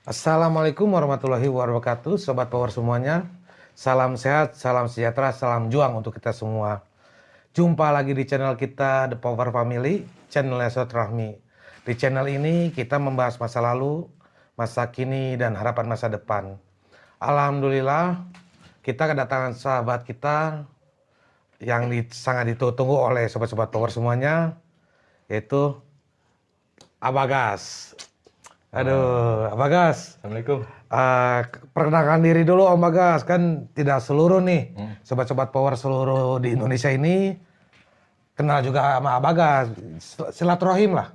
Assalamualaikum warahmatullahi wabarakatuh, Sobat Power semuanya. Salam sehat, salam sejahtera, salam juang untuk kita semua. Jumpa lagi di channel kita, The Power Family, channelnya Silaturahmi. Di channel ini kita membahas masa lalu, masa kini, dan harapan masa depan. Alhamdulillah, kita kedatangan sahabat kita yang sangat ditunggu oleh Sobat-Sobat Power semuanya, yaitu Abagas. Aduh, Abagas. Assalamualaikum. Perkenalkan diri dulu Om Bagas, kan tidak seluruh nih sobat-sobat Power seluruh di Indonesia ini kenal juga sama Abagas. Silaturahim lah.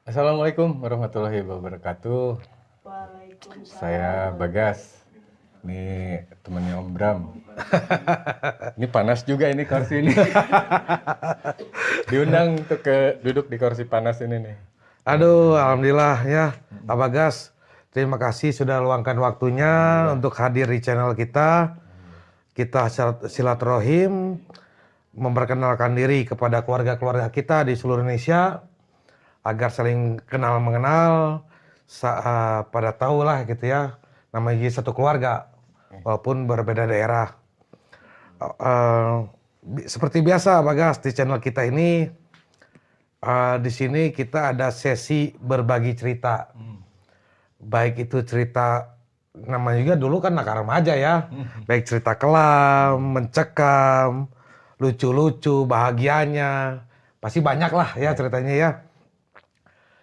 Assalamualaikum warahmatullahi wabarakatuh. Waalaikumsalam. Saya Bagas. Ini temannya Om Bram. Ini panas juga ini kursi ini. Diundang untuk duduk di kursi panas ini nih. Aduh, alhamdulillah ya Abagas. Terima kasih sudah luangkan waktunya untuk hadir di channel kita. Kita silaturahim, memperkenalkan diri kepada keluarga-keluarga kita di seluruh Indonesia agar saling kenal mengenal, pada tahu lah gitu ya, namanya satu keluarga walaupun berbeda daerah. Seperti biasa Bagas, di channel kita ini di sini kita ada sesi berbagi cerita. Baik itu cerita, namanya juga dulu kan anak remaja ya. Baik cerita kelam, mencekam, lucu-lucu, bahagianya. Pasti banyak lah ya ceritanya ya.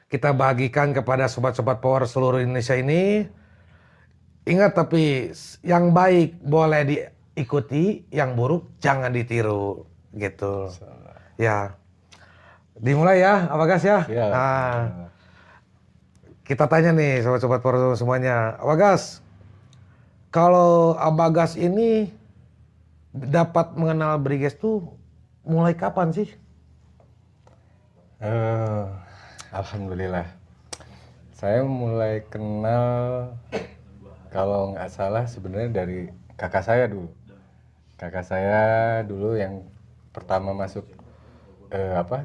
Kita bagikan kepada sobat-sobat Power seluruh Indonesia ini. Ingat tapi yang baik boleh diikuti, yang buruk jangan ditiru gitu. Ya. Dimulai ya, Abagas ya. Siap. Nah, kita tanya nih sobat-sobat Power semuanya. Abagas, kalau Abagas ini dapat mengenal Briges tuh mulai kapan sih? Alhamdulillah. Saya mulai kenal, kalau nggak salah sebenarnya dari kakak saya dulu. Kakak saya dulu yang pertama masuk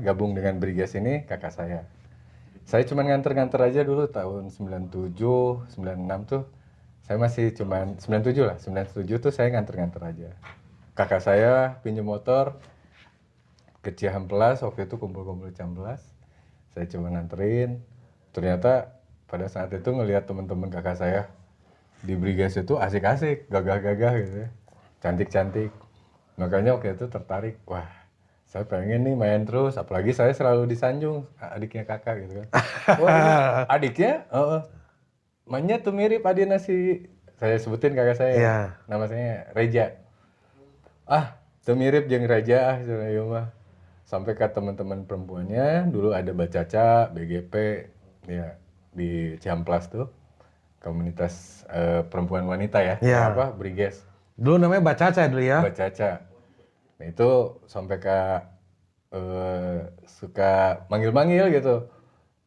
gabung dengan Briges ini kakak saya. Saya cuma nganter-nganter aja dulu tahun 97, 96 tuh. Saya masih cuma 97 lah, 97 tuh saya nganter-nganter aja. Kakak saya pinjam motor ke Cihampelas, waktu itu kumpul-kumpul Cihampelas. Saya cuma nganterin. Ternyata pada saat itu ngelihat teman-teman kakak saya di Briges itu asik-asik, gagah-gagah gitu ya. Cantik-cantik. Makanya waktu itu tertarik, wah saya pengen nih main terus, apalagi saya selalu disanjung adiknya kakak gitu kan. Wah ini adiknya, mainnya tuh mirip adiknya si, saya sebutin kakak saya, Iya. nama saya Reja. Tuh mirip jeung Reja mah. Sampai ke teman-teman perempuannya, dulu ada Bacaca, BGP, ya di Ciamplas tuh, komunitas perempuan wanita ya, Iya. Briges. Dulu namanya Bacaca dulu ya. Bacaca. Nah itu sampai suka manggil-manggil gitu.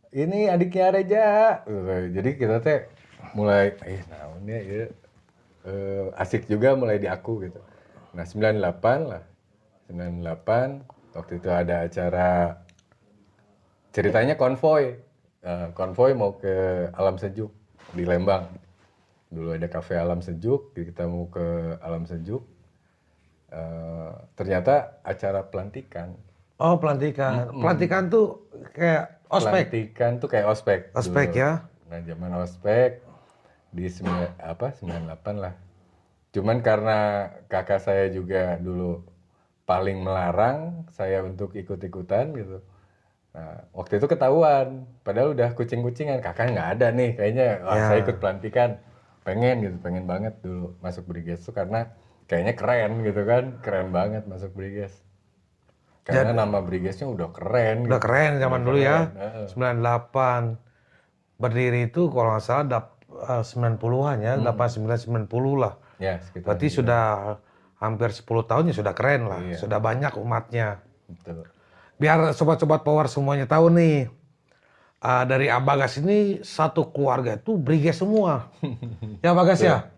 Ini adiknya Reja. Jadi kita teh mulai, naonnya ya, asik juga mulai di aku gitu. Nah 98 lah. 98 waktu itu ada acara, ceritanya konvoy. Konvoy mau ke Alam Sejuk di Lembang. Dulu ada kafe Alam Sejuk, kita mau ke Alam Sejuk. Ternyata acara pelantikan. Oh, pelantikan. Pelantikan tuh kayak ospek. Pelantikan tuh kayak ospek. Ospek dulu. ya. Nah zaman ospek di 98 lah. Cuman karena kakak saya juga dulu paling melarang saya untuk ikut-ikutan gitu. Nah waktu itu ketahuan. Padahal udah kucing-kucingan. Kakak nggak ada nih kayaknya. Saya ikut pelantikan. Pengen gitu, pengen banget dulu masuk Briges tuh karena kayaknya keren gitu kan, keren banget masuk Briges. Karena nama Brigesnya udah keren. Udah gitu. keren zaman dulu ya. Heeh. 98. Berdiri itu kalau nggak salah 90-an ya, 89-90 lah. Ya, sekitar Berarti gitu. sudah hampir 10 tahun ya sudah keren lah. Iya. Sudah banyak umatnya. Betul. Biar sobat-sobat Power semuanya tahu nih. Dari Abagas ini satu keluarga itu Briges semua. Ya Bagas ya?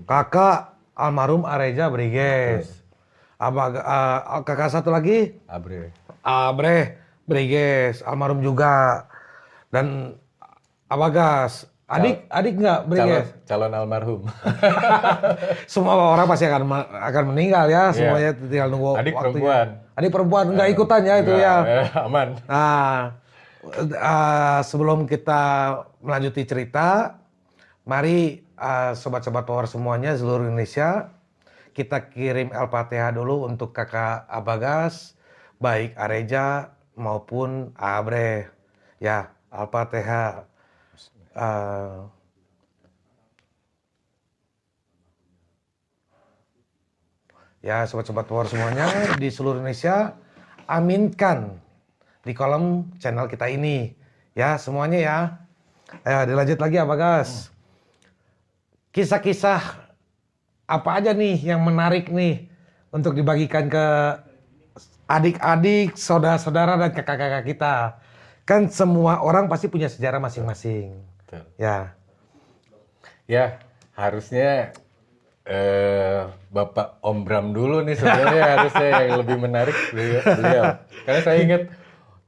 Kakak almarhum Areja Briges. Kakak satu lagi Abre. Abre Briges, almarhum juga. Dan Abagas. Adik nggak Briges? Calon almarhum. Semua orang pasti akan meninggal ya, semuanya tinggal nunggu Adik waktunya. perempuan. Adik perempuan nggak ikutan ya itu ya. Aman. Nah, sebelum kita melanjuti cerita, mari sobat-sobat Power semuanya seluruh Indonesia, kita kirim Al-Fatihah dulu untuk kakak Abagas, baik Areja maupun Abre. Ya, Al-Fatihah. Ya, sobat-sobat Power semuanya di seluruh Indonesia, aminkan di kolom channel kita ini. Ya, semuanya ya. Ayo, dilanjut lagi ya, Bagas. Kisah-kisah apa aja nih yang menarik nih untuk dibagikan ke adik-adik, saudara-saudara, dan kakak-kakak kita. Kan semua orang pasti punya sejarah masing-masing. Betul. Ya. Ya, harusnya Bapak Om Bram dulu nih sebenarnya harusnya yang lebih menarik beliau. Karena saya ingat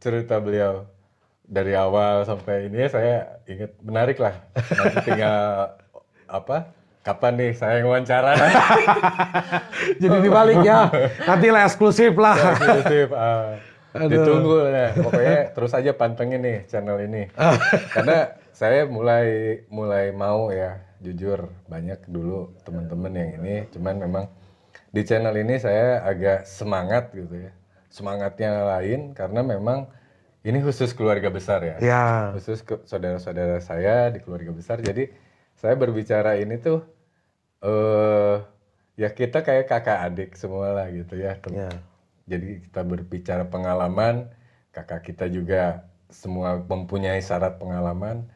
cerita beliau dari awal sampai ini saya ingat menarik lah. Nanti tinggal kapan nih saya yang wawancara. Jadi dibalik ya. Nantilah eksklusif lah. Eksklusif. Ditunggu ya. Pokoknya terus aja pantengin nih channel ini. Karena saya mulai mau ya, jujur banyak dulu teman-teman yang ini, cuman memang di channel ini saya agak semangat gitu ya. Semangatnya lain karena memang ini khusus keluarga besar ya. Ya. Khusus saudara-saudara saya di keluarga besar. Jadi saya berbicara ini tuh ya kita kayak kakak adik semua lah gitu ya. Ya. Jadi kita berbicara pengalaman, kakak kita juga semua mempunyai syarat pengalaman.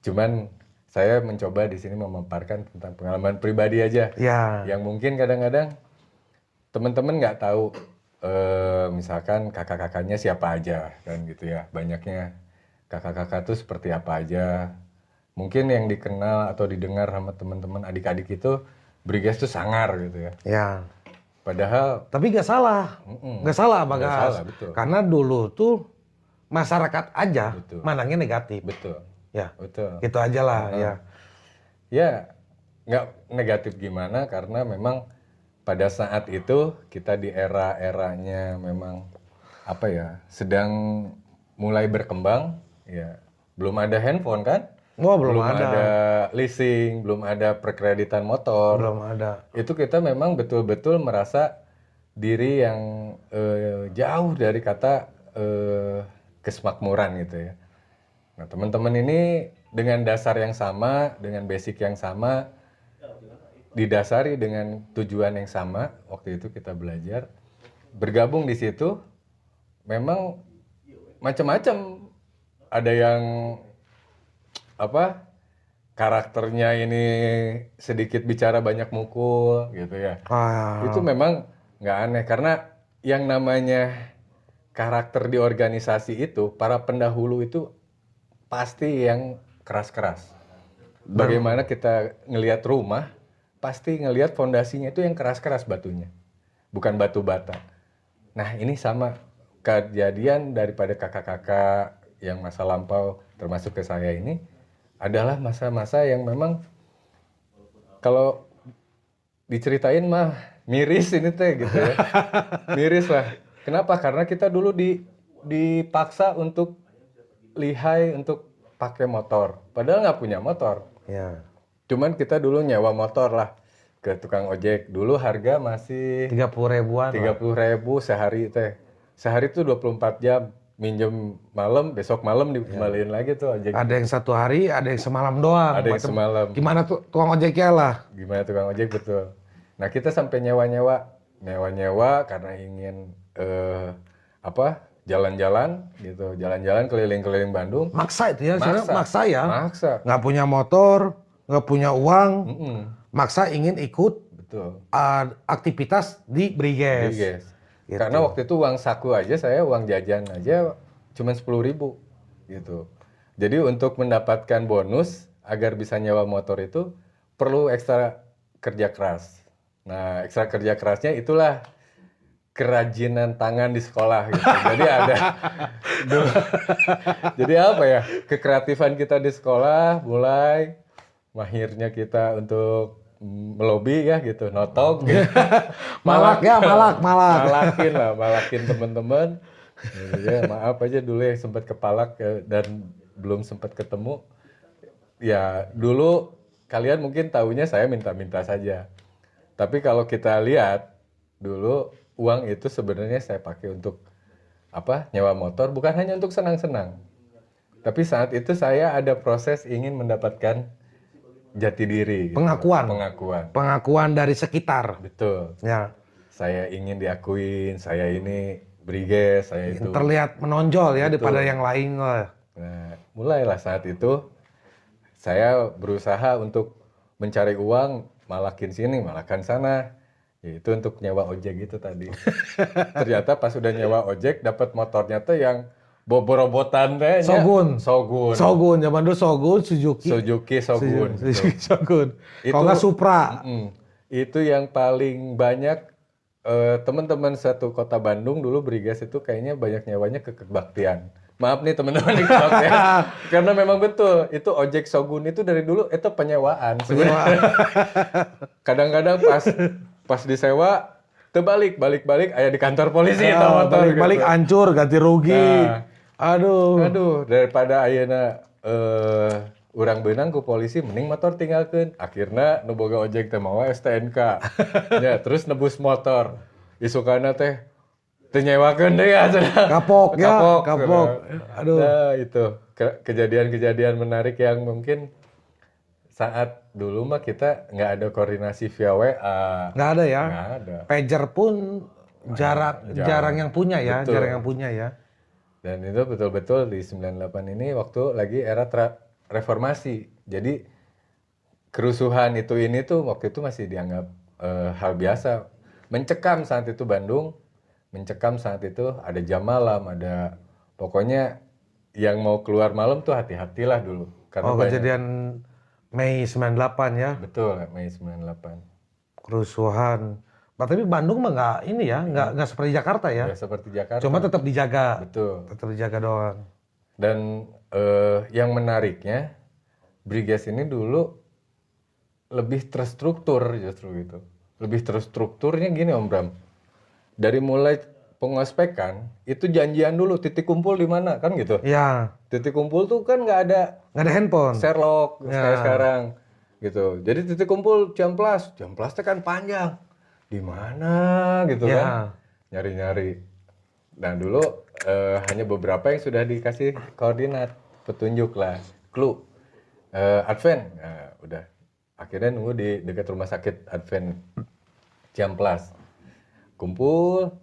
Cuman saya mencoba di sini memaparkan tentang pengalaman pribadi aja. Ya. Yang mungkin kadang-kadang teman-teman nggak tahu, misalkan kakak-kakaknya siapa aja kan gitu ya. Banyaknya kakak-kakak tuh seperti apa aja. Mungkin yang dikenal atau didengar sama teman-teman adik-adik itu Briges tuh sangar gitu ya. Ya. Padahal Tapi nggak salah, nggak salah Bagas. Nggak salah, betul. Karena dulu tuh masyarakat aja Betul. mandangnya negatif. betul, Ya, betul. gitu aja lah ya. Ya nggak negatif gimana karena memang pada saat itu kita di era-eranya memang apa ya sedang mulai berkembang ya, belum ada handphone kan. Wah, belum ada. Leasing, belum ada perkreditan motor. Belum ada. Itu kita memang betul-betul merasa diri yang jauh dari kata kesemakmuran gitu ya. Nah, teman-teman ini dengan dasar yang sama, dengan basic yang sama, didasari dengan tujuan yang sama, waktu itu kita belajar, bergabung di situ, memang macam-macam. Ada yang karakternya ini sedikit bicara banyak mukul gitu ya. Itu memang nggak aneh karena yang namanya karakter di organisasi itu para pendahulu itu pasti yang keras-keras. Bagaimana kita ngelihat rumah pasti ngelihat fondasinya itu yang keras-keras batunya, bukan batu bata. Nah ini sama kejadian daripada kakak-kakak yang masa lampau termasuk ke saya ini adalah masa-masa yang memang kalau diceritain mah miris ini teh gitu ya. Miris lah. Kenapa? Karena kita dulu dipaksa untuk lihai untuk pakai motor. Padahal nggak punya motor. Ya. Cuman kita dulu nyewa motor lah ke tukang ojek. Dulu harga masih 30 ribuan. 30.000 sehari teh. Sehari tuh 24 jam. Minjem malam, besok malam dikembaliin lagi tuh ojek. Ada yang satu hari, ada yang semalam doang. Ada yang semalam. Gimana tuh tukang ojeknya lah? Gimana tukang ojek betul. Nah kita sampai nyewa-nyewa karena ingin jalan-jalan gitu, jalan-jalan keliling-keliling Bandung. Maksa itu ya, maksa ya. Maksa. Nggak punya motor, nggak punya uang, maksa ingin ikut Betul. Aktivitas di Briges. Gitu. Karena waktu itu uang saku aja saya, uang jajan aja cuma 10.000 gitu. Jadi untuk mendapatkan bonus agar bisa nyewa motor itu perlu ekstra kerja keras. Nah ekstra kerja kerasnya itulah kerajinan tangan di sekolah gitu. Jadi ada dulu, jadi apa ya? Kekreatifan kita di sekolah mulai mahirnya kita untuk melobi ya gitu, notok gitu. Malak ya, malak. Malakin teman-teman. Gitu ya, maaf aja dulu yang sempat kepalak ya, dan belum sempat ketemu. Ya, dulu kalian mungkin tahunya saya minta-minta saja. Tapi kalau kita lihat dulu uang itu sebenarnya saya pakai untuk apa? Nyewa motor, bukan hanya untuk senang-senang. Tapi saat itu saya ada proses ingin mendapatkan jati diri. Gitu. Pengakuan. Pengakuan. Pengakuan dari sekitar. Betul. Ya. Saya ingin diakuin, saya ini briges, saya itu. Terlihat menonjol ya Betul. daripada yang lain lah. Nah, mulailah saat itu saya berusaha untuk mencari uang, malakin sini, malakan sana. Yaitu untuk nyewa ojek gitu tadi. Ternyata pas udah nyewa ojek, dapat motornya tuh yang bobor-robotan teh. Shogun. Zaman dulu Shogun, Suzuki. Shogun. Suzuki Shogun. Itu, kalau nggak Supra. Itu yang paling banyak teman-teman satu kota Bandung dulu Briges itu kayaknya banyak nyewanya ke kebaktian. Maaf nih teman-teman di kebaktian. Karena memang betul, itu ojek Shogun itu dari dulu itu penyewaan. Kadang-kadang pas disewa terbalik balik aya di kantor polisi atau motor balik gitu. hancur ganti rugi. Nah, aduh daripada ayeuna urang beunang ku polisi mending motor tinggalkeun. Akhirna nu boga ojek teh mawa STNK. Ya, terus nebus motor. Isukana teh teu nyewakeun deui ya. Kapok. Aduh. Nah, itu kejadian-kejadian menarik yang mungkin saat dulu mah kita nggak ada koordinasi via WA. Nggak ada ya. Nggak ada. Pager pun jarang yang punya ya. Betul. Jarang yang punya ya. Dan itu betul-betul di 98 ini waktu lagi era reformasi. Jadi kerusuhan ini tuh waktu itu masih dianggap hal biasa. Mencekam saat itu Bandung. Mencekam saat itu ada jam malam, ada pokoknya yang mau keluar malam tuh hati-hatilah dulu. Karena kejadian Mei 98 ya. Betul, Mei 98. Kerusuhan. Tapi Bandung mah nggak seperti Jakarta ya. Nggak seperti Jakarta. Cuma tetap dijaga. Betul. Tetap dijaga doang. Dan yang menariknya, Briges ini dulu lebih terstruktur justru gitu. Lebih terstrukturnya gini Om Bram. Dari mulai pengospekan, itu janjian dulu, titik kumpul di mana kan gitu. Iya. Titik kumpul tuh kan nggak ada handphone. Sherlock kayak sekarang gitu. Jadi titik kumpul jam plus teh kan panjang. Di mana gitu kan? Nyari-nyari. Dan dulu hanya beberapa yang sudah dikasih koordinat, petunjuk lah, clue. Advent, nah, udah. Akhirnya nunggu di dekat rumah sakit Advent jam plus. Kumpul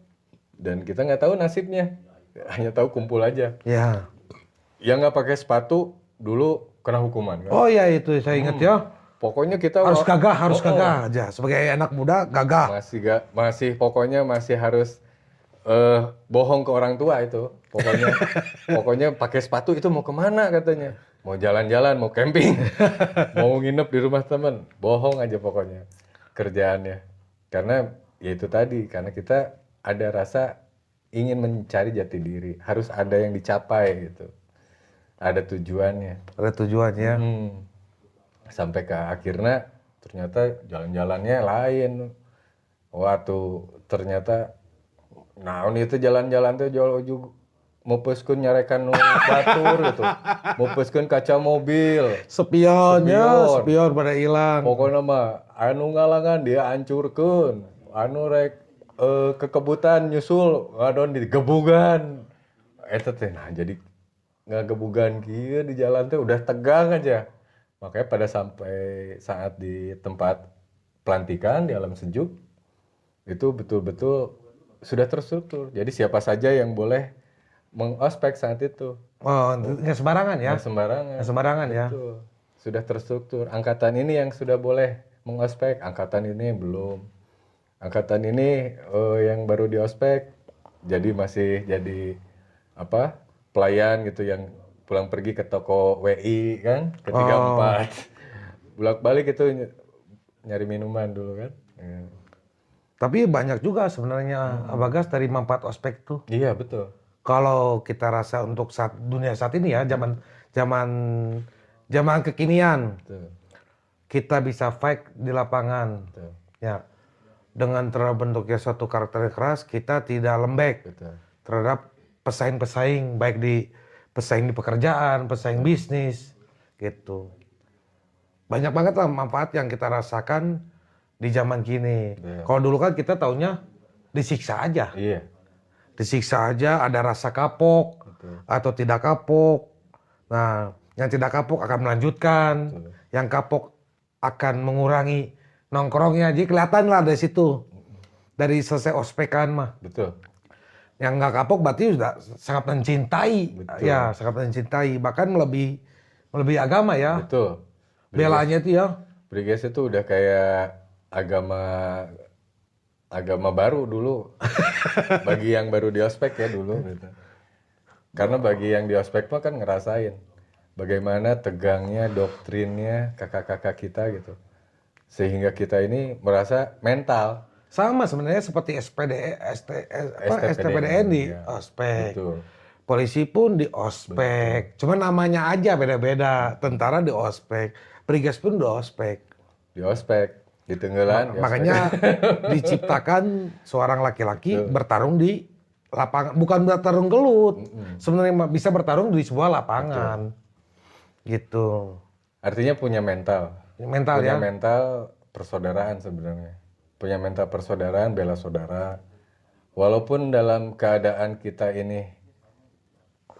dan kita nggak tahu nasibnya. Hanya tahu kumpul aja. Iya. Yang nggak pakai sepatu dulu kena hukuman kan? Oh iya itu saya ingat ya. Pokoknya kita harus gagah aja. Sebagai anak muda gagah. Masih pokoknya masih harus bohong ke orang tua itu. Pokoknya pakai sepatu itu mau kemana katanya? Mau jalan-jalan, mau camping, mau nginep di rumah teman. Bohong aja pokoknya kerjaannya. Karena ya itu tadi, karena kita ada rasa ingin mencari jati diri, harus ada yang dicapai gitu. Ada tujuannya. Sampai ke akhirnya ternyata jalan-jalannya lain. Waktu ternyata naon itu jalan-jalan tuh jual ujug mupuskeun nyarekan nu batur gitu. Mupuskeun kaca mobil. Spion pada hilang. Pokoknya mah anu ngalangan dia hancurkeun. Anu rek kekebutan nyusul ngadon di gebugan. Eta teh nah jadi ngagebugan kieu di jalan teh udah tegang aja. Makanya pada sampai saat di tempat pelantikan di Alam Sejuk itu betul-betul sudah terstruktur. Jadi siapa saja yang boleh mengospek saat itu. Nggak sembarangan ya? Nggak sembarangan ya? Betul. Sudah terstruktur. Angkatan ini yang sudah boleh mengospek, angkatan ini belum. Angkatan ini yang baru diospek, jadi masih jadi pelayan gitu yang pulang pergi ke toko WI kan, ke 34. Bolak-balik itu nyari minuman dulu kan. Tapi banyak juga sebenarnya Abagas dari manfaat ospek tuh. Iya, betul. Kalau kita rasa untuk dunia saat ini ya, zaman zaman kekinian, Betul. kita bisa fight di lapangan. Betul. Ya, dengan terbentuknya suatu karakter keras, kita tidak lembek Betul. terhadap pesaing-pesaing, baik di pesaing di pekerjaan, pesaing bisnis, gitu. Banyak banget lah manfaat yang kita rasakan di zaman kini. Iya. Kalau dulu kan kita taunya disiksa aja. Iya. Disiksa aja, ada rasa kapok Betul. atau tidak kapok. Nah, yang tidak kapok akan melanjutkan, Betul. yang kapok akan mengurangi nongkrongnya. Jadi kelihatan lah dari situ, dari selesai ospekan mah. Betul. Yang nggak kapok berarti sudah sangat mencintai, Betul. ya sangat mencintai, bahkan melebihi agama ya. Betul. Belanya itu ya. Briges itu udah kayak agama baru dulu. Bagi yang baru di ospek ya dulu gitu. Karena bagi yang di ospek mah kan ngerasain bagaimana tegangnya doktrinnya kakak-kakak kita gitu. Sehingga kita ini merasa mental. Sama sebenarnya seperti STPDN di ya. ospek. Betul. Polisi pun di ospek. Cuma namanya aja beda-beda. Tentara di ospek. Briges pun di ospek. Di ospek, di Tenggelan. di ospek. Makanya diciptakan seorang laki-laki bertarung di lapangan. Bukan bertarung gelut. Sebenarnya bisa bertarung di sebuah lapangan. Gitu. Artinya punya mental. Mental Punya ya. mental persaudaraan sebenarnya. Punya mental persaudaraan, bela saudara. Walaupun dalam keadaan kita ini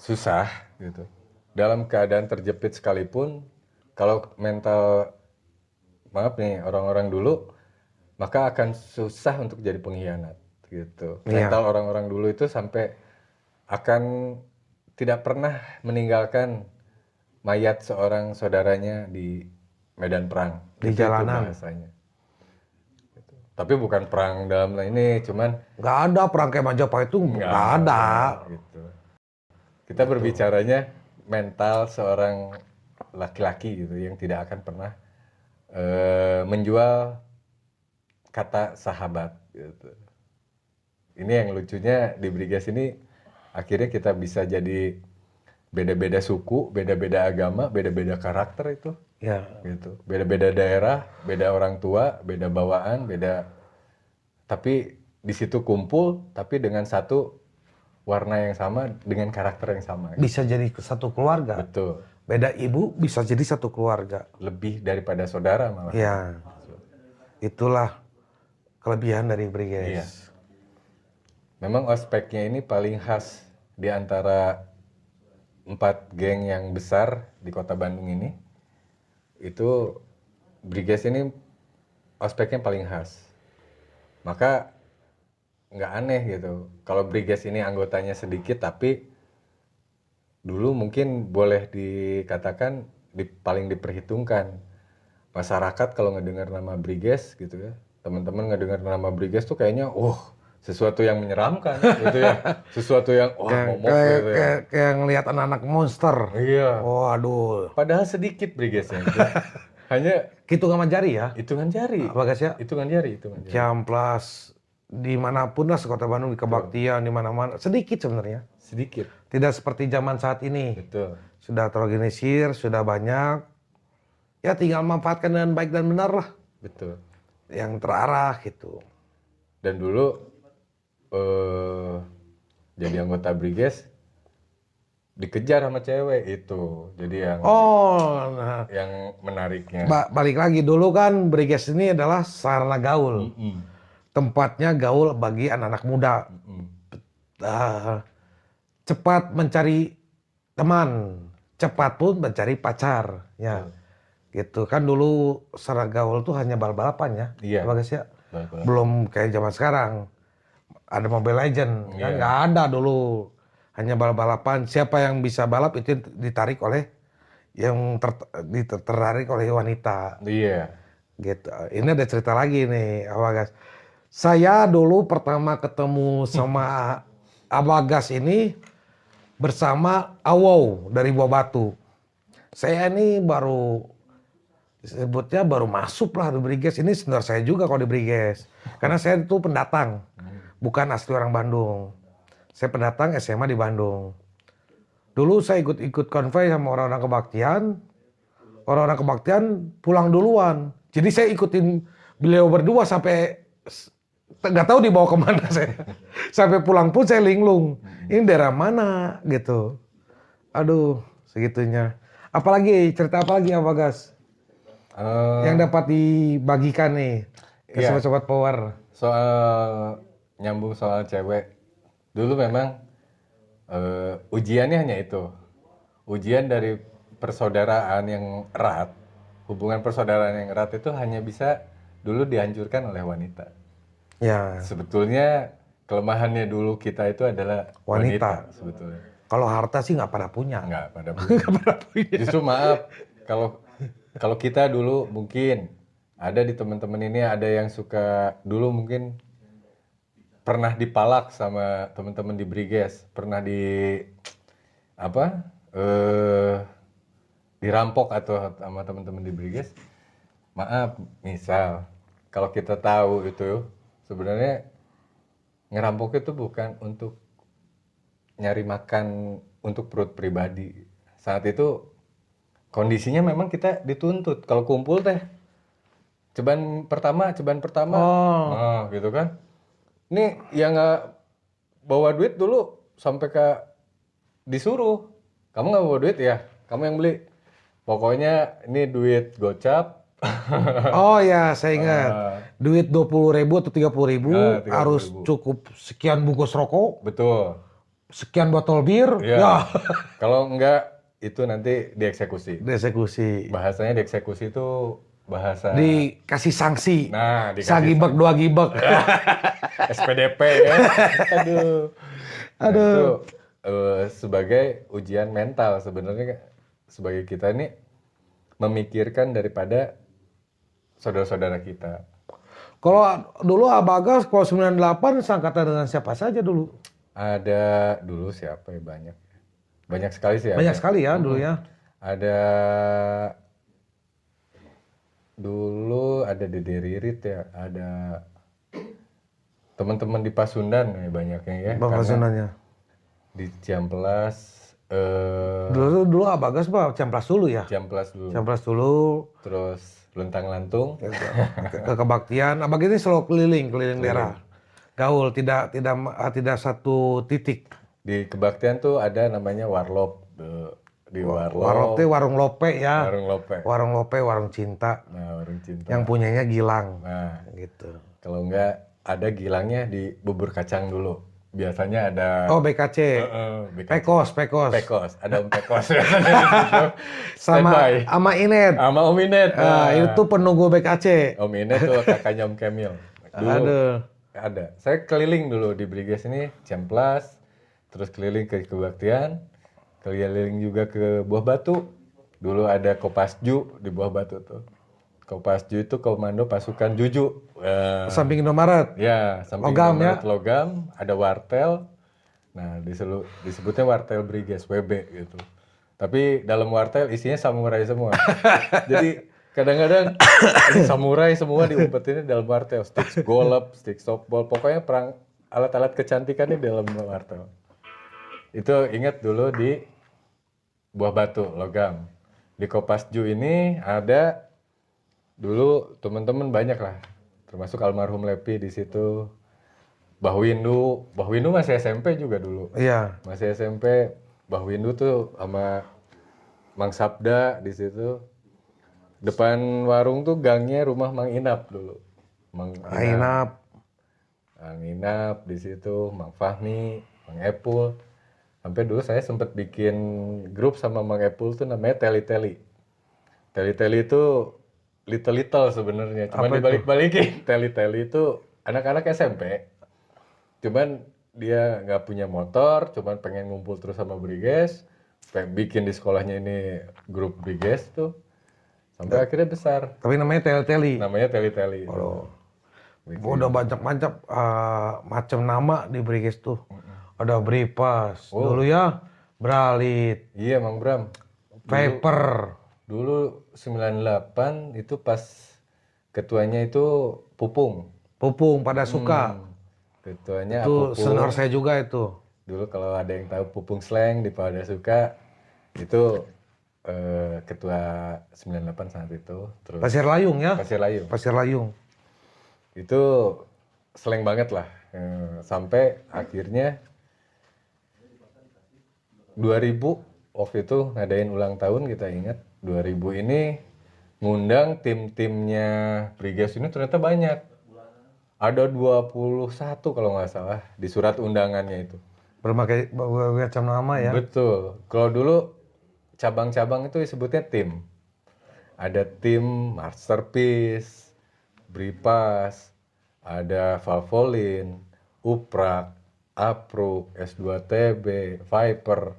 susah gitu. Dalam keadaan terjepit sekalipun, kalau mental, maaf nih orang-orang dulu, maka akan susah untuk jadi pengkhianat gitu. Iya. Mental orang-orang dulu itu sampai akan tidak pernah meninggalkan mayat seorang saudaranya di medan perang. Di Itu jalanan. bahasanya. Gitu. Tapi bukan perang dalam ini, cuman Nggak ada perang kayak Majapahit itu nggak ada. gitu. Kita berbicaranya mental seorang laki-laki gitu yang tidak akan pernah menjual kata sahabat gitu. Ini yang lucunya di Briges ini akhirnya kita bisa jadi beda-beda suku, beda-beda agama, beda-beda karakter itu. Ya. Gitu. Beda-beda daerah, beda orang tua, beda bawaan, beda, tapi di situ kumpul tapi dengan satu warna yang sama, dengan karakter yang sama. Bisa jadi satu keluarga. Betul. Beda ibu bisa jadi satu keluarga. Lebih daripada saudara malah. Ya. Itulah kelebihan dari Briges. Iya. Memang ospeknya ini paling khas di antara 4 geng yang besar di kota Bandung ini. Itu Briges ini ospeknya paling khas. Maka nggak aneh gitu. Kalau Briges ini anggotanya sedikit tapi dulu mungkin boleh dikatakan paling diperhitungkan. Masyarakat kalau ngedengar nama Briges gitu ya. Teman-teman ngedengar nama Briges tuh kayaknya sesuatu yang menyeramkan gitu ya. Sesuatu yang momok gitu ya. Kayak ngelihat anak-anak monster. Iya. Waduh. Padahal sedikit Brigesnya gitu. Hanya Hitungan sama jari ya. hitungan jari. Apa guys ya? Hitungan jari, hitungan jari. Ciamplas dimanapun lah sekota Bandung, di kebaktian, di mana-mana. Sedikit sebenarnya. Sedikit. Tidak seperti zaman saat ini. Betul. Sudah terorganisir, sudah banyak. Ya tinggal manfaatkan dengan baik dan benar lah. Betul. Yang terarah gitu. Dan dulu jadi anggota Briges dikejar sama cewek itu. Jadi Nah, yang menariknya. balik lagi dulu kan Briges ini adalah sarana gaul. Mm-mm. Tempatnya gaul bagi anak-anak muda. Mm-mm. Cepat mencari teman, cepat pun mencari pacar, ya. Gitu kan dulu sarana gaul tuh hanya bal-balapan ya. Iya. Apa guys ya? Bal-balapan. Belum kayak zaman sekarang. Ada Mobile Legend, kan Iya. nggak ada dulu. Hanya bal-balapan. Siapa yang bisa balap itu ditarik oleh yang tertarik oleh wanita. Iya. Gitu. Ini ada cerita lagi nih, Abagas. Saya dulu pertama ketemu sama Abagas ini bersama Awow dari Buah Batu. Saya ini baru Sebutnya baru masuk lah di Briges. Ini senior saya juga kalau di Briges. Karena saya itu pendatang, bukan asli orang Bandung. Saya pendatang SMA di Bandung. Dulu saya ikut konvoy sama orang-orang kebaktian. Orang-orang kebaktian pulang duluan. Jadi saya ikutin beliau berdua sampai nggak tahu dibawa kemana saya. Sampai pulang pun saya linglung. Ini daerah mana gitu. Aduh, segitunya. Apalagi cerita apa lagi ya Bagas? Yang dapat dibagikan nih ke Iya. sobat-sobat power. Soal nyambung soal cewek, dulu memang ujiannya hanya itu. Ujian dari persaudaraan yang erat, hubungan persaudaraan yang erat itu hanya bisa dulu dianjurkan oleh wanita. Ya, Sebetulnya kelemahannya dulu kita itu adalah Wanita. sebetulnya. kalau harta sih nggak pada punya. Nggak pada punya. Justru maaf, kalau kita dulu mungkin ada di teman-teman ini ada yang suka dulu mungkin pernah dipalak sama teman-teman di Briges, pernah apa dirampok atau sama teman-teman di Briges. Maaf, misal kalau kita tahu itu sebenarnya ngerampok itu bukan untuk nyari makan untuk perut pribadi. Saat itu kondisinya memang kita dituntut. Kalau kumpul teh ceban pertama, nah gitu kan. Ini yang nggak bawa duit dulu sampai disuruh, kamu nggak bawa duit ya, kamu yang beli. Pokoknya ini duit gocap. Oh ya, saya ingat. Duit 20.000 atau 30.000 harus 30.000. cukup sekian bungkus rokok, Betul. sekian botol bir, Ya. ya Kalau enggak itu nanti dieksekusi. dieksekusi. Bahasanya dieksekusi itu bahasa Dikasih sanksi. Nah, dikasih Sagibek dua gibek. SPDP ya. Aduh. Nah, itu sebagai ujian mental sebenarnya sebagai kita ini memikirkan daripada saudara-saudara kita. Kalau dulu Abagas kalau 98 sangkatan dengan siapa saja dulu? Ada dulu siapa ya banyak. Banyak sekali sih Banyak ada. sekali ya dulu ya. Ada dulu ada Dede Ririt ya, ada teman-teman di Pasundan ya banyaknya ya. Bapak Karena Sunanya. di Ciamplas Dulu Abagas Pak Ciamplas dulu ya. Ciamplas dulu. Ciamplas dulu Terus Luntang Lantung. ke kebaktian. Abang ini selalu keliling daerah. Gaul, tidak satu titik. Di kebaktian tuh ada namanya Warlop. Di Warlop. Warung teh warung lope ya. Warung Lope. Warung lope, warung cinta. Nah, warung cinta. Yang punyanya Gilang. Nah, Gitu. kalau enggak ada Gilangnya di bubur kacang dulu. Biasanya ada Oh BKC. BKC. Pekos. Pekos, ada Om Pekos. Sama Inet. Sama Om Inet. Itu penunggu BKC. Om Inet tuh kakaknya Om Kemil. Dulu Aduh. ada. Saya keliling dulu di Briges ini, Ciamplas, terus keliling ke kebaktian, keliling juga ke Buah Batu. Dulu ada Kopasju di Buah Batu tuh. Kopasju itu komando pasukan Juju. Samping Indomaret. Ya, samping Logam, ya? logam, ada wartel. Nah, disebutnya wartel Briges, WB gitu. Tapi dalam wartel isinya samurai semua. Jadi kadang-kadang ini samurai semua diumpetinnya dalam wartel. Stick golf, stick softball, pokoknya perang alat-alat kecantikannya di dalam wartel. Itu ingat dulu di Buah Batu, logam. Di Kopasju ini ada dulu teman-teman banyak lah, termasuk almarhum Lepi di situ. Mbah Windu masih SMP juga dulu. Iya. Masih SMP, Mbah Windu tuh sama Mang Sabda di situ. Depan warung tuh gangnya rumah Mang Inap dulu. Mang Inap di situ, Mang Fahmi, Mang Epul. Sampai dulu saya sempat bikin grup sama Mang Epul tuh namanya Teli-Teli. Teli-Teli itu little sebenarnya, cuman dibalik-balikin. Teli-Teli itu anak-anak SMP. Cuman dia nggak punya motor, cuman pengen ngumpul terus sama Briges, pengen bikin di sekolahnya ini grup Briges tuh, sampai akhirnya besar. Tapi namanya Teli-Teli. Namanya Teli-Teli. Oh. Udah banyak-banyak macam nama di Briges tuh. Ada Bripas, dulu ya, Bralit, Iya, Mang Bram. Paper. Dulu 98 itu pas ketuanya itu Pupung. Pupung pada suka. Ketuanya Itu Pupung. senior saya juga itu. Dulu kalau ada yang tahu Pupung Slang di Pada Suka itu ketua 98 saat itu. Terus Pasir Layung ya? Pasir Layung. Pasir Layung. Itu slang banget lah. Sampai akhirnya 2000 waktu itu ngadain ulang tahun, kita ingat 2000 ini ngundang tim-timnya Briges ini ternyata banyak. Ada 21 kalau nggak salah di surat undangannya itu. Berbagai macam nama ya. Betul. Kalau dulu cabang-cabang itu disebutnya tim. Ada tim Masterpiece, Bripas, ada Valvolin, Uprak, Apruk, S2TB, Viper,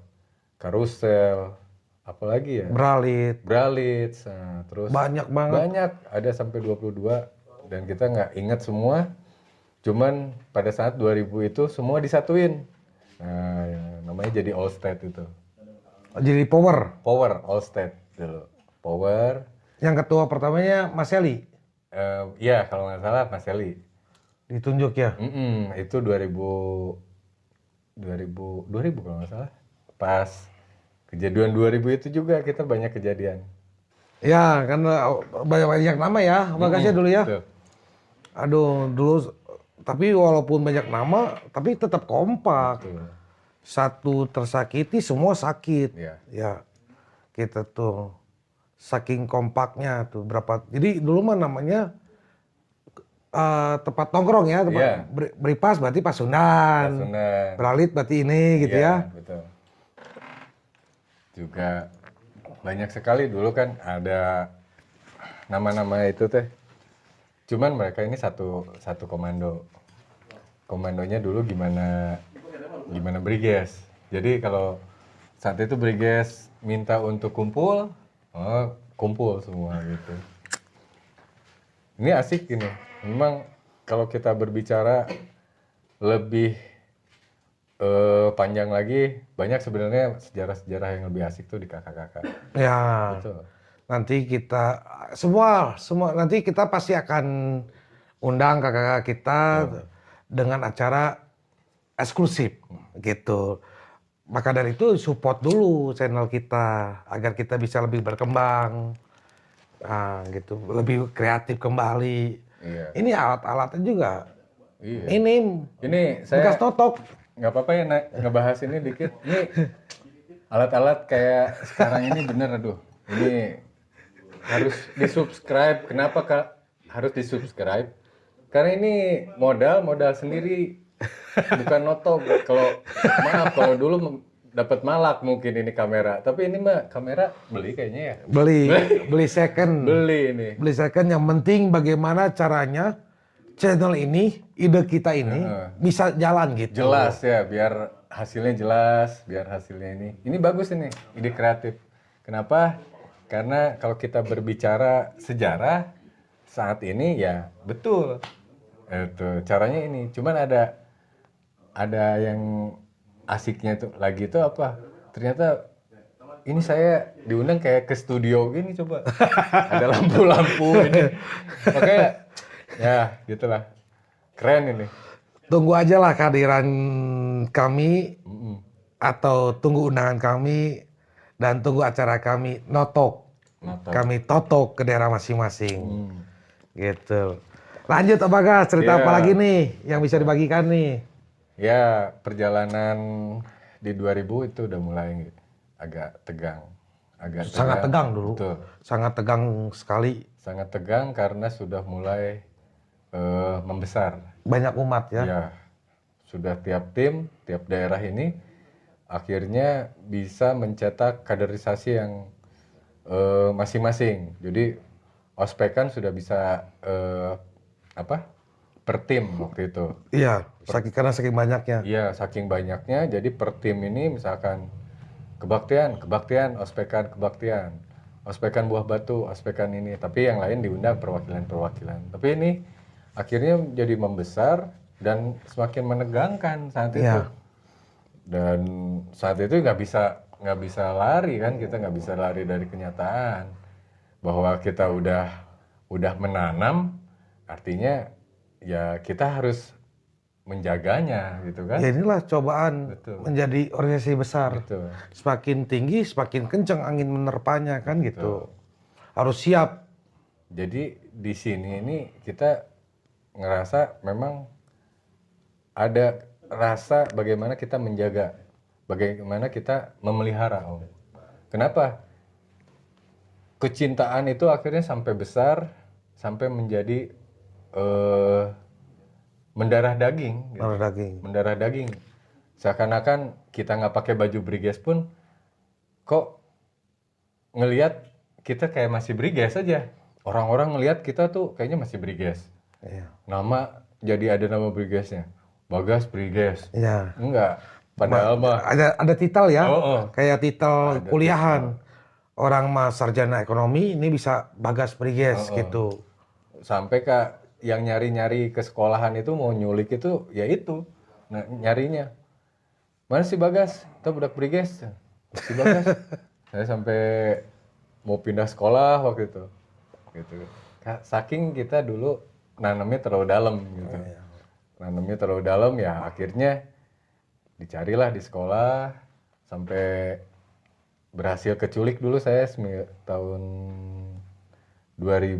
Carousel, apalagi ya? Bralitz, nah, terus Banyak banget. banyak, ada sampai 22 dan kita nggak ingat semua. Cuman pada saat 2000 itu semua disatuin. Nah, ya, namanya jadi All State itu. Jadi Power. Power All State dulu. Power. Yang ketua pertamanya Mas Eli. Iya kalau nggak salah Mas Eli. Ditunjuk ya. Itu 2000 kalau nggak salah. Pas kejadian 2000 itu juga kita banyak kejadian. Ya, karena banyak nama ya, bagasinya dulu ya. Betul. Aduh, dulu tapi walaupun banyak nama, tapi tetap kompak. Betul. Satu tersakiti, semua sakit. Iya. Ya, kita tuh saking kompaknya tuh berapa. Jadi dulu mah namanya tempat nongkrong ya, tempat Iya. Bripas berarti Pasundan. Pasundan. Beralit berarti ini gitu Iya, ya. betul. Juga banyak sekali dulu kan ada nama-nama itu teh. Cuman mereka ini satu komando. Komandonya dulu gimana Briges. Jadi kalau saat itu Briges minta untuk kumpul, kumpul semua gitu. Ini asik ini. Memang kalau kita berbicara lebih panjang lagi, banyak sebenarnya sejarah-sejarah yang lebih asik tuh di kakak-kakak. Ya. Betul. Nanti kita semua nanti kita pasti akan undang kakak-kakak kita dengan acara eksklusif gitu. Maka dari itu support dulu channel kita agar kita bisa lebih berkembang, gitu, lebih kreatif kembali. Iya. Ini alat-alatnya juga. Iya. Ini saya bekas totok. nggak apa-apa ya ngebahas ini dikit. Ini alat-alat kayak sekarang ini bener, aduh. Ini harus di-subscribe. Kenapa Kak harus di-subscribe? Karena ini modal sendiri, bukan noto. Kalau dulu dapat malak mungkin ini kamera, tapi ini mah kamera beli kayaknya ya. Beli second. Beli second, yang penting bagaimana caranya channel ini, ide kita ini bisa jalan gitu. Jelas ya, biar hasilnya jelas, biar hasilnya ini. Ini bagus ini, ide kreatif. Kenapa? Karena kalau kita berbicara sejarah saat ini ya betul. Itu caranya ini. Cuman ada yang asiknya tuh lagi itu apa? Ternyata ini saya diundang kayak ke studio gini coba. Ada lampu-lampu ini. Makanya ya gitulah. Keren ini. Tunggu aja lah kehadiran kami atau tunggu undangan kami dan tunggu acara kami notok. Kami totok ke daerah masing-masing. Gitu. Lanjut Pak Bagas, cerita apa lagi nih yang bisa dibagikan nih? Ya, perjalanan di 2000 itu udah mulai agak tegang. Sangat tegang dulu. Betul. Sangat tegang sekali. Sangat tegang karena sudah mulai membesar. Banyak umat ya. Ya, sudah tiap tim, tiap daerah ini akhirnya bisa mencetak kaderisasi yang masing-masing. Jadi ospekan sudah bisa per tim waktu itu. Iya, karena saking banyaknya. Iya, saking banyaknya. Jadi per tim ini misalkan kebaktian, ospekan kebaktian, ospekan buah batu, ospekan ini. Tapi yang lain diundang perwakilan. Tapi ini akhirnya jadi membesar dan semakin menegangkan saat itu. Dan saat itu nggak bisa lari kan, kita nggak bisa lari dari kenyataan. bahwa kita udah menanam, artinya ya kita harus menjaganya gitu kan. Ya inilah cobaan Betul. menjadi organisasi besar. Betul. Semakin tinggi, semakin kencang angin menerpanya kan gitu. Harus siap. Jadi di sini ini kita ngerasa memang ada rasa bagaimana kita menjaga, bagaimana kita memelihara, Om. Kenapa? Kecintaan itu akhirnya sampai besar, sampai menjadi mendarah daging. Gitu. Darah daging. Mendarah daging. Seakan-akan kita nggak pakai baju briges pun, kok ngelihat kita kayak masih briges aja. Orang-orang ngelihat kita tuh kayaknya masih briges. Iya. Nama jadi ada nama brigesnya. Bagas Briges. Iya. Enggak. Padahal mah Ada titel ya. Oh. Kayak titel kuliahan. Orang mah sarjana ekonomi, ini bisa Bagas Briges gitu. Sampai Kak yang nyari-nyari ke sekolahan itu mau nyulik itu ya itu. Nah, nyarinya. Mana si Bagas? Kita budak Briges. Si Bagas. Saya sampai mau pindah sekolah waktu itu. Gitu. Saking kita dulu nanamnya terlalu dalam gitu. Nanamnya terlalu dalam ya akhirnya dicarilah di sekolah sampai berhasil keculik dulu saya tahun 99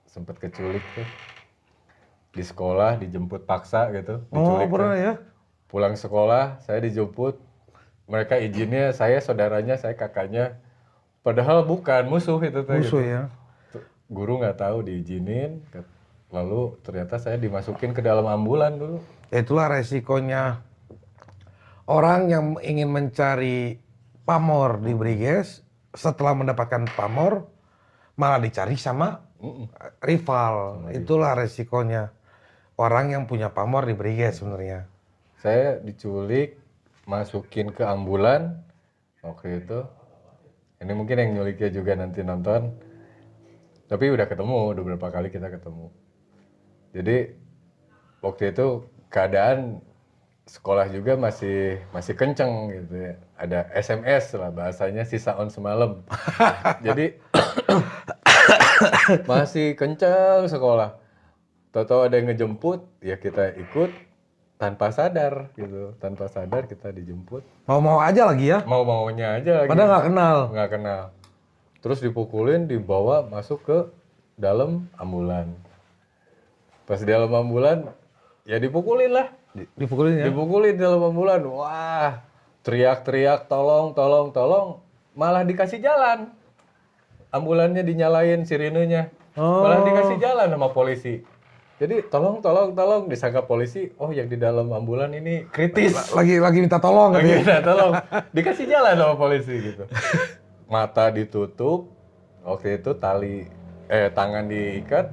sempat keculik tuh di sekolah dijemput paksa gitu diculik pernah ya? pulang sekolah saya dijemput mereka izinnya saya saudaranya saya kakaknya padahal bukan musuh itu tuh Musuh gitu. ya. Guru nggak tahu diizinin lalu ternyata saya dimasukin ke dalam ambulan dulu. Itulah resikonya orang yang ingin mencari pamor di Briges, setelah mendapatkan pamor malah dicari sama rival. Itulah resikonya orang yang punya pamor di Briges sebenarnya. Saya diculik, masukin ke ambulan waktu itu. Ini mungkin yang nyuliknya juga nanti nonton. Tapi udah ketemu, udah beberapa kali kita ketemu. Jadi waktu itu keadaan sekolah juga masih kenceng gitu ya. Ada SMS lah bahasanya sisa on semalam. Jadi masih kenceng sekolah. Tahu-tahu ada yang ngejemput, ya kita ikut tanpa sadar gitu. Tanpa sadar kita dijemput. Mau-mau aja lagi ya. Mau-maunya aja lagi. Padahal nggak kenal. Nggak kenal. Terus dipukulin, dibawa masuk ke dalam ambulan. Pas di dalam ambulan, ya dipukulin lah. Dipukulin ya. Dipukulin di dalam ambulan. Wah, teriak-teriak, tolong, tolong, tolong. Malah dikasih jalan. Ambulannya dinyalain sirinenya. Malah dikasih jalan sama polisi. Jadi tolong, tolong, tolong. Disangka polisi, oh yang di dalam ambulan ini kritis. Lagi minta tolong gitu ya. Nah, tolong. Dikasih jalan sama polisi gitu. Mata ditutup. Waktu itu tangan diikat.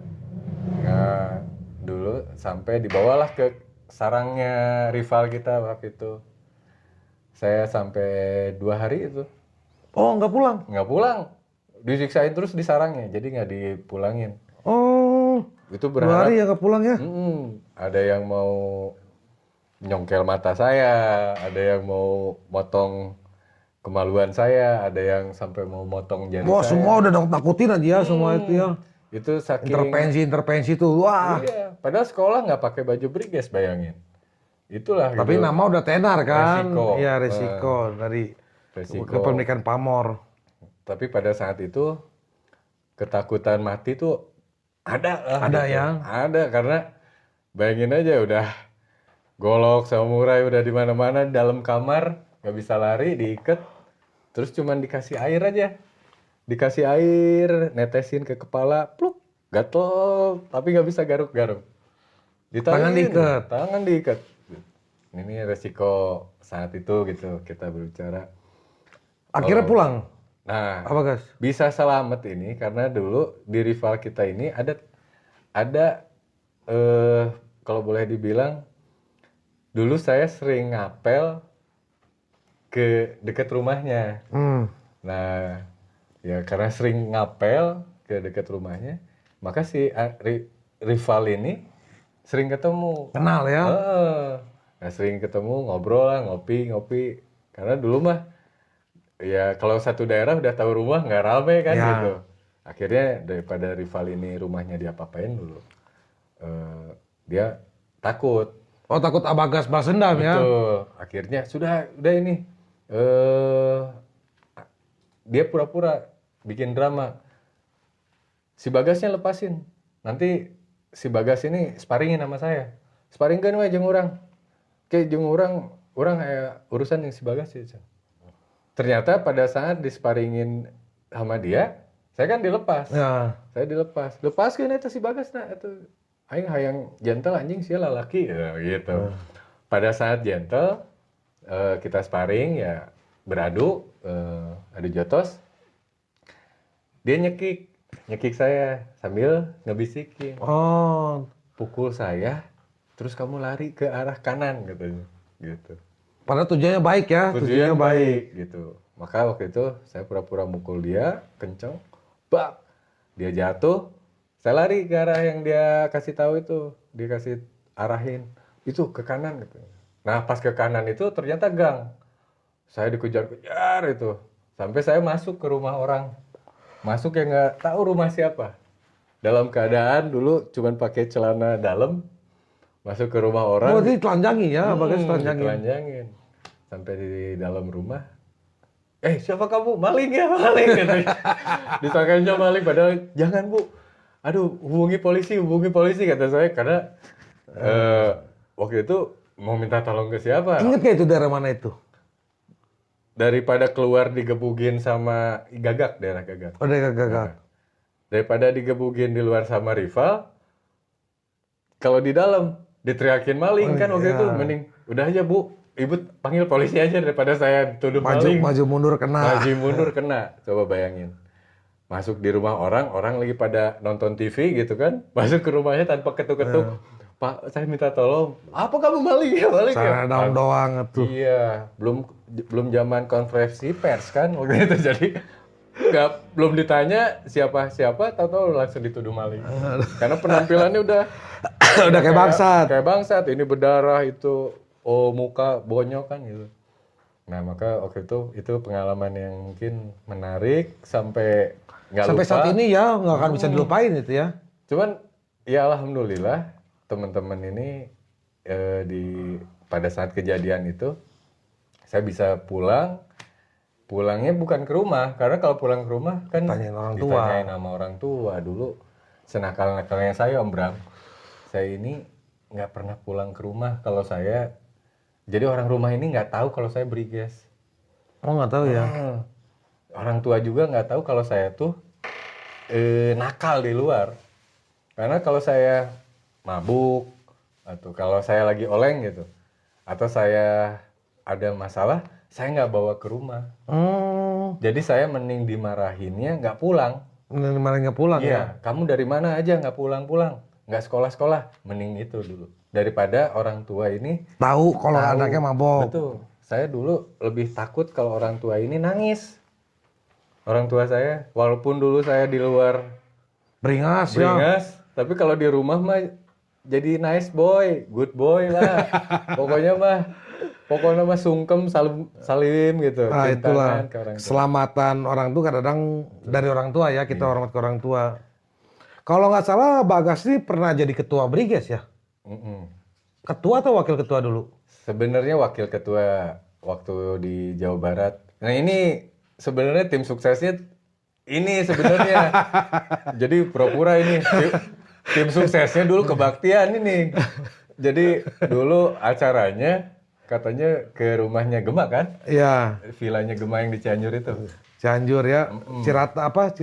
Nah, dulu sampai dibawalah ke sarangnya rival kita waktu itu. Saya sampai 2 hari itu. Oh, nggak pulang? Nggak pulang. Disiksain terus di sarangnya, jadi nggak dipulangin. Oh, Itu 2 berharap. hari ya nggak pulang ya? Ada yang mau nyongkel mata saya, ada yang mau motong kemaluan saya, ada yang sampai mau motong jari Wah, saya. semua udah nakutin aja ya, semua itu ya. Itu saking Intervensi tuh, wah. Iya, padahal sekolah nggak pakai baju Briges, bayangin. Itulah Tapi gitu. nama udah tenar kan? Resiko. Iya, resiko dari Resiko. kepemilikan pamor. Tapi pada saat itu ketakutan mati tuh ada lah. Ada gitu. ya? Ada karena bayangin aja udah golok samurai udah di mana-mana dalam kamar nggak bisa lari diikat terus cuman dikasih air aja. Dikasih air, netesin ke kepala, pluk, gatel, tapi nggak bisa garuk-garuk. Tangan diikat. Tangan diikat. Ini resiko saat itu gitu kita berbicara. Akhirnya pulang. Nah, Apa, Gas? bisa selamat ini karena dulu di rival kita ini ada kalau boleh dibilang dulu saya sering ngapel ke dekat rumahnya. Nah, ya karena sering ngapel ke dekat rumahnya, maka si rival ini sering ketemu. Kenal ya? Nah, sering ketemu, ngobrol lah, ngopi. Karena dulu mah ya kalau satu daerah udah tahu rumah nggak rame kan Ya. gitu. Akhirnya daripada rival ini rumahnya diapa-apain dulu, dia takut. Oh takut Abagas balas dendam ya? Betul. Akhirnya udah ini. eh Dia pura-pura bikin drama. Si Bagasnya lepasin. Nanti si Bagas ini sparingin sama saya. Sparing kan weh jeung urang. Kayak jeung urang kayak urusan yang si Bagas ya. Ternyata pada saat disparingin sama dia, saya kan dilepas. Ya. Saya dilepas. Lepaskeun eta si Bagas itu. Aing hayang gentle anjing sia lalaki ya, gitu. Pada saat gentle kita sparring ya beradu adu jotos. Dia nyekik saya sambil ngebisikin. Oh, Pukul saya, terus kamu lari ke arah kanan katanya. Gitu. padahal tujuannya baik ya, Tujuannya baik gitu. Maka waktu itu saya pura-pura mukul dia kenceng, bak, dia jatuh, saya lari ke arah yang dia kasih tahu itu, dia kasih arahin itu ke kanan gitu. Nah pas ke kanan itu ternyata gang, saya dikejar-kejar itu, sampai saya masuk ke rumah orang, masuk yang nggak tahu rumah siapa, dalam keadaan dulu cuman pakai celana dalam, masuk ke rumah orang. Oh, ditelanjangi ya, Bagas telanjangi. Ditelanjangin. Sampai di dalam rumah. Siapa kamu? Maling ya, maling katanya. Disangkanya maling padahal jangan, Bu. Aduh, hubungi polisi kata saya karena waktu itu mau minta tolong ke siapa? Ingat gak itu daerah mana itu? Daripada keluar digebugin sama Gagak, daerah Gagak. Oh, daerah Gagak. Daripada digebugin di luar sama rival, kalau di dalam diteriakin maling kan waktu itu mending udah aja Bu, Ibu panggil polisi aja daripada saya dituduh maling. Maju mundur kena. Maju mundur kena. Coba bayangin. Masuk di rumah orang lagi pada nonton TV gitu kan. Masuk ke rumahnya tanpa ketuk-ketuk. Pak, saya minta tolong. Apa kamu maling ya? Maling ya? Sana daun doang tuh. Iya, belum zaman konferensi pers kan waktu itu, jadi belum ditanya siapa tahu-tahu langsung dituduh maling. Karena penampilannya udah kayak bangsat. Kayak bangsat, ini berdarah itu muka bonyok kan gitu. Nah, maka waktu itu pengalaman yang mungkin menarik sampai nggak lupa. Sampai saat ini ya nggak akan bisa dilupain itu ya. Cuman ya alhamdulillah teman-teman ini pada saat kejadian itu saya bisa pulangnya bukan ke rumah, karena kalau pulang ke rumah kan Tanyain orang tua. ditanyain sama orang tua. Dulu senakal-nakalnya saya Om Bram, saya ini nggak pernah pulang ke rumah kalau saya, jadi orang rumah ini nggak tahu kalau saya beriges. Oh nggak tahu ya. Orang tua juga nggak tahu kalau saya tuh nakal di luar. Karena kalau saya mabuk, atau kalau saya lagi oleng gitu, atau saya ada masalah, saya nggak bawa ke rumah. Jadi saya mending dimarahinnya nggak pulang. Malah nggak pulang ya. Iya, kamu dari mana aja nggak pulang-pulang, nggak sekolah-sekolah, mending itu dulu. Daripada orang tua ini Tahu kalau anaknya mabok. betul. Saya dulu lebih takut kalau orang tua ini nangis. Orang tua saya, walaupun dulu saya di luar Beringas ya. beringas, tapi kalau di rumah mah jadi nice boy, good boy lah. Pokoknya mah sungkem salim gitu. Nah cium itulah tangan ke orang tua. keselamatan orang tuh kadang-kadang dari orang tua ya, kita hormat ke orang tua. Kalau nggak salah Bagas ini pernah jadi ketua Briges ya? Ketua atau wakil ketua dulu? Sebenarnya wakil ketua waktu di Jawa Barat. Nah ini sebenarnya tim suksesnya ini sebenarnya. Jadi pura-pura ini tim suksesnya dulu kebaktian ini. Jadi dulu acaranya katanya ke rumahnya Gema kan? Iya, Vilanya Gema yang di Cianjur itu. Cianjur ya. Cirata apa?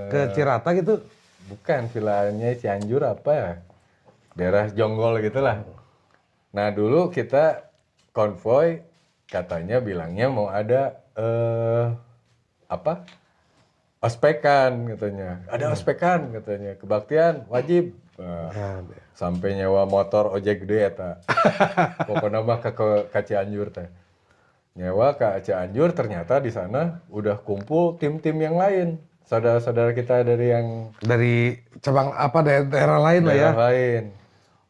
Ke Cirata gitu? Bukan, vilanya Cianjur apa ya? Daerah Jonggol gitulah. Nah dulu kita konvoy katanya bilangnya mau ada ospekan katanya. Ada ospekan katanya. Kebaktian wajib. Nah, sampai nyewa motor ojek gede eta. Pokoknya mah ke Cianjur teh. Nyewa ke Cianjur, ternyata di sana udah kumpul tim-tim yang lain. Saudara-saudara kita dari yang cabang apa daerah lain lah ya. daerah lain.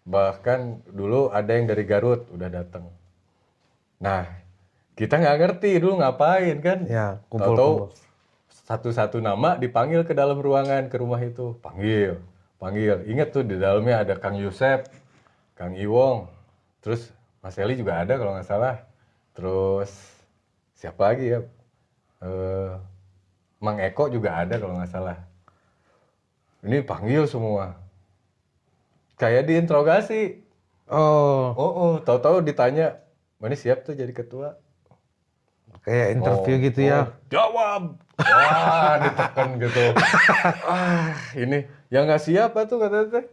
Bahkan dulu ada yang dari Garut udah datang. Nah, kita nggak ngerti dulu ngapain kan. Ya, Tahu-tahu kumpul-kumpul. satu-satu nama dipanggil ke dalam ruangan ke rumah itu. Panggil. Ingat tuh di dalamnya ada Kang Yusep, Kang Iwong, terus Mas Eli juga ada kalau nggak salah. Terus siapa lagi ya? Mang Eko juga ada kalau nggak salah. Ini panggil semua. Kayak diinterogasi. Oh, Tahu-tahu ditanya, mana siap tuh jadi ketua? kayak interview gitu ya. Jawab. Wah, ditekan gitu. Ini yang nggak siap tuh kata teh.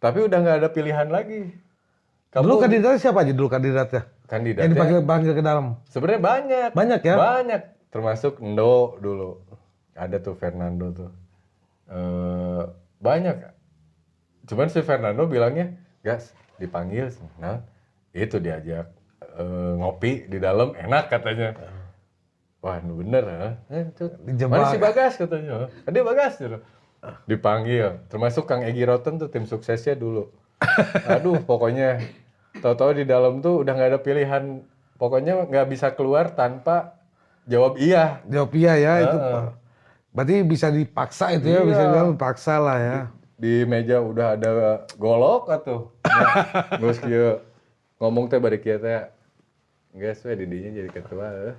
Tapi udah nggak ada pilihan lagi. Dulu kandidatnya siapa aja dulu kandidatnya? Yang Kandidatnya dipanggil ke dalam. sebenarnya banyak. Banyak ya? Banyak. Termasuk Endo dulu. Ada tuh Fernando tuh. Banyak. Cuman si Fernando bilangnya, gas dipanggil. Nah, itu diajak ngopi di dalam enak katanya. Wah, bener ya. Dijebak. Mana si Bagas katanya. Dia Bagas gitu. Dipanggil. Termasuk Kang Egy Roten tuh tim suksesnya dulu. Aduh, pokoknya tahu-tahu di dalam tuh udah nggak ada pilihan. Pokoknya nggak bisa keluar tanpa jawab iya. Jawab iya ya itu. Berarti bisa dipaksa itu ya, bisa dibilang dipaksa lah ya. Di meja udah ada golok atau terus kieu ngomong teh bari kieu teh geus we didinya jadi ketua